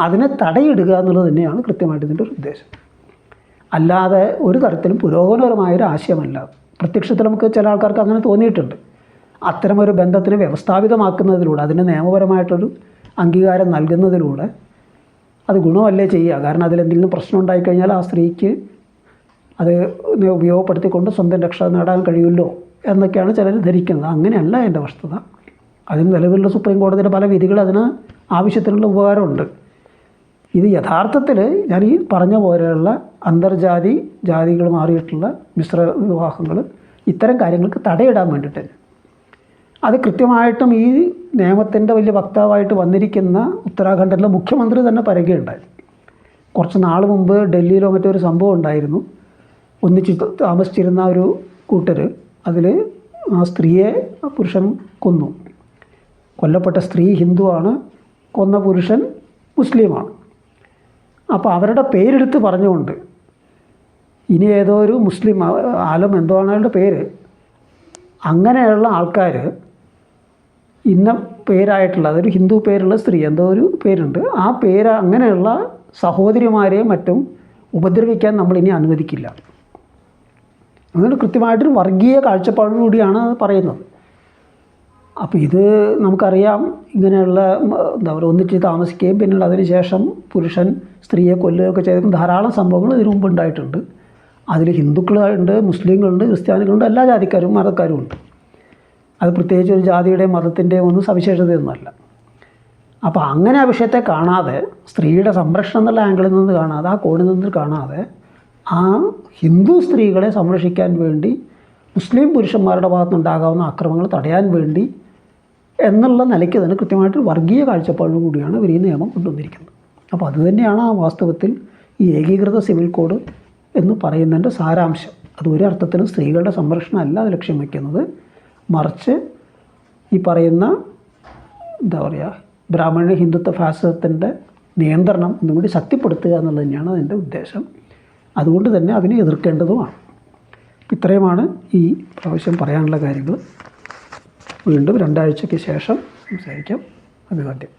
അതിനെ തടയിടുക എന്നുള്ളത് തന്നെയാണ് കൃത്യമായിട്ട് ഇതിൻ്റെ ഒരു ഉദ്ദേശം. അല്ലാതെ ഒരു തരത്തിലും പുരോഗമനപരമായൊരു ആശയമല്ല. പ്രത്യക്ഷത്തിൽ നമുക്ക് ചില ആൾക്കാർക്ക് അങ്ങനെ തോന്നിയിട്ടുണ്ട്. അത്തരമൊരു ബന്ധത്തിനെ വ്യവസ്ഥാപിതമാക്കുന്നതിലൂടെ, അതിന് നിയമപരമായിട്ടൊരു അംഗീകാരം നൽകുന്നതിലൂടെ അത് ഗുണമല്ലേ ചെയ്യുക. കാരണം അതിലെന്തെങ്കിലും പ്രശ്നം ഉണ്ടായിക്കഴിഞ്ഞാൽ ആ സ്ത്രീക്ക് അത് ഉപയോഗപ്പെടുത്തിക്കൊണ്ട് സ്വന്തം രക്ഷ നേടാൻ കഴിയുമല്ലോ എന്നൊക്കെയാണ് ചിലർ ധരിക്കുന്നത്. അങ്ങനെയല്ല എൻ്റെ വസ്തുത. അതിന് നിലവിലുള്ള സുപ്രീം കോടതിയുടെ പല വിധികൾ അതിന് ആവശ്യത്തിനുള്ള ഉപകാരമുണ്ട്. ഇത് യഥാർത്ഥത്തിൽ ഞാൻ ഈ പറഞ്ഞ പോലെയുള്ള അന്തർജാതി ജാതികൾ മാറിയിട്ടുള്ള മിശ്ര വിവാഹങ്ങൾ, ഇത്തരം കാര്യങ്ങൾക്ക് തടയിടാൻ വേണ്ടിയിട്ട് അത് കൃത്യമായിട്ടും ഈ നിയമത്തിൻ്റെ വലിയ വക്താവായിട്ട് വന്നിരിക്കുന്ന ഉത്തരാഖണ്ഡിലെ മുഖ്യമന്ത്രി തന്നെ പറയുകയുണ്ടായി. കുറച്ച് നാൾ മുമ്പ് ഡൽഹിയിലോ മറ്റൊരു സംഭവം ഉണ്ടായിരുന്നു. ഒന്നിച്ച് താമസിച്ചിരുന്ന ഒരു കൂട്ടർ, അതിൽ ആ സ്ത്രീയെ പുരുഷൻ കൊന്നു. കൊല്ലപ്പെട്ട സ്ത്രീ ഹിന്ദുവാണ്, കൊന്ന പുരുഷൻ മുസ്ലിമാണ്. അപ്പോൾ അവരുടെ പേരെടുത്ത് പറഞ്ഞുകൊണ്ട് ഇനി ഏതോ ഒരു മുസ്ലിം ആലം എന്തോ ആണ് അയാളുടെ പേര്, അങ്ങനെയുള്ള ആൾക്കാർ ഇന്ന പേരായിട്ടുള്ള, അതൊരു ഹിന്ദു പേരുള്ള സ്ത്രീ എന്തോ ഒരു പേരുണ്ട്, ആ പേര് അങ്ങനെയുള്ള സഹോദരിമാരെയും മറ്റും ഉപദ്രവിക്കാൻ നമ്മളിനി അനുവദിക്കില്ല. അങ്ങനെ കൃത്യമായിട്ടൊരു വർഗീയ കാഴ്ചപ്പാടോടുകൂടിയാണ് പറയുന്നത്. അപ്പോൾ ഇത് നമുക്കറിയാം, ഇങ്ങനെയുള്ള എന്താ പറയുക, ഒന്നിച്ച് താമസിക്കുകയും പിന്നീട് അതിന് ശേഷം പുരുഷൻ സ്ത്രീയെ കൊല്ലുകയൊക്കെ ചെയ്ത ധാരാളം സംഭവങ്ങൾ ഇതിനു മുമ്പ് ഉണ്ടായിട്ടുണ്ട്. അതിൽ ഹിന്ദുക്കളുണ്ട്, മുസ്ലിങ്ങളുണ്ട്, ക്രിസ്ത്യാനികളുണ്ട്, എല്ലാ ജാതിക്കാരും മതക്കാരും ഉണ്ട്. അത് പ്രത്യേകിച്ച് ഒരു ജാതിയുടെയും മതത്തിൻ്റെയും ഒന്നും സവിശേഷതയൊന്നുമല്ല. അപ്പോൾ അങ്ങനെ ആ വിഷയത്തെ കാണാതെ, സ്ത്രീയുടെ സംരക്ഷണം എന്നുള്ള ആംഗിളിൽ നിന്ന് കാണാതെ, ആ കോണിൽ നിന്ന് കാണാതെ, ആ ഹിന്ദു സ്ത്രീകളെ സംരക്ഷിക്കാൻ വേണ്ടി മുസ്ലിം പുരുഷന്മാരുടെ ഭാഗത്തുനിന്നുണ്ടാകാവുന്ന ആക്രമണങ്ങൾ തടയാൻ വേണ്ടി എന്നുള്ള നിലയ്ക്ക് തന്നെ കൃത്യമായിട്ട് വർഗീയ കാഴ്ചപ്പാടോടു കൂടിയാണ് ഇവർ ഈ നിയമം കൊണ്ടുവന്നിരിക്കുന്നത്. അപ്പോൾ അതുതന്നെയാണ് ആ വാസ്തവത്തിൽ ഈ ഏകീകൃത സിവിൽ കോഡ് എന്ന് പറയുന്നതിൻ്റെ സാരാംശം. അത് ഒരർത്ഥത്തിലും സ്ത്രീകളുടെ സംരക്ഷണമല്ല അത് ലക്ഷ്യം വയ്ക്കുന്നത്, മറിച്ച് ഈ പറയുന്ന എന്താ പറയുക, ബ്രാഹ്മണ ഹിന്ദുത്വ ഫാസിസത്തിൻ്റെ നിയന്ത്രണം ഒന്നും കൂടി ശക്തിപ്പെടുത്തുക എന്നുള്ളത് തന്നെയാണ് അതിൻ്റെ ഉദ്ദേശം. അതുകൊണ്ട് തന്നെ അതിനെ എതിർക്കേണ്ടതുമാണ്. ഇത്രയുമാണ് ഈ പ്രാവശ്യം പറയാനുള്ള കാര്യങ്ങൾ. വീണ്ടും 2 ആഴ്ചയ്ക്ക് ശേഷം സംസാരിക്കാം. അഭിവാദ്യം.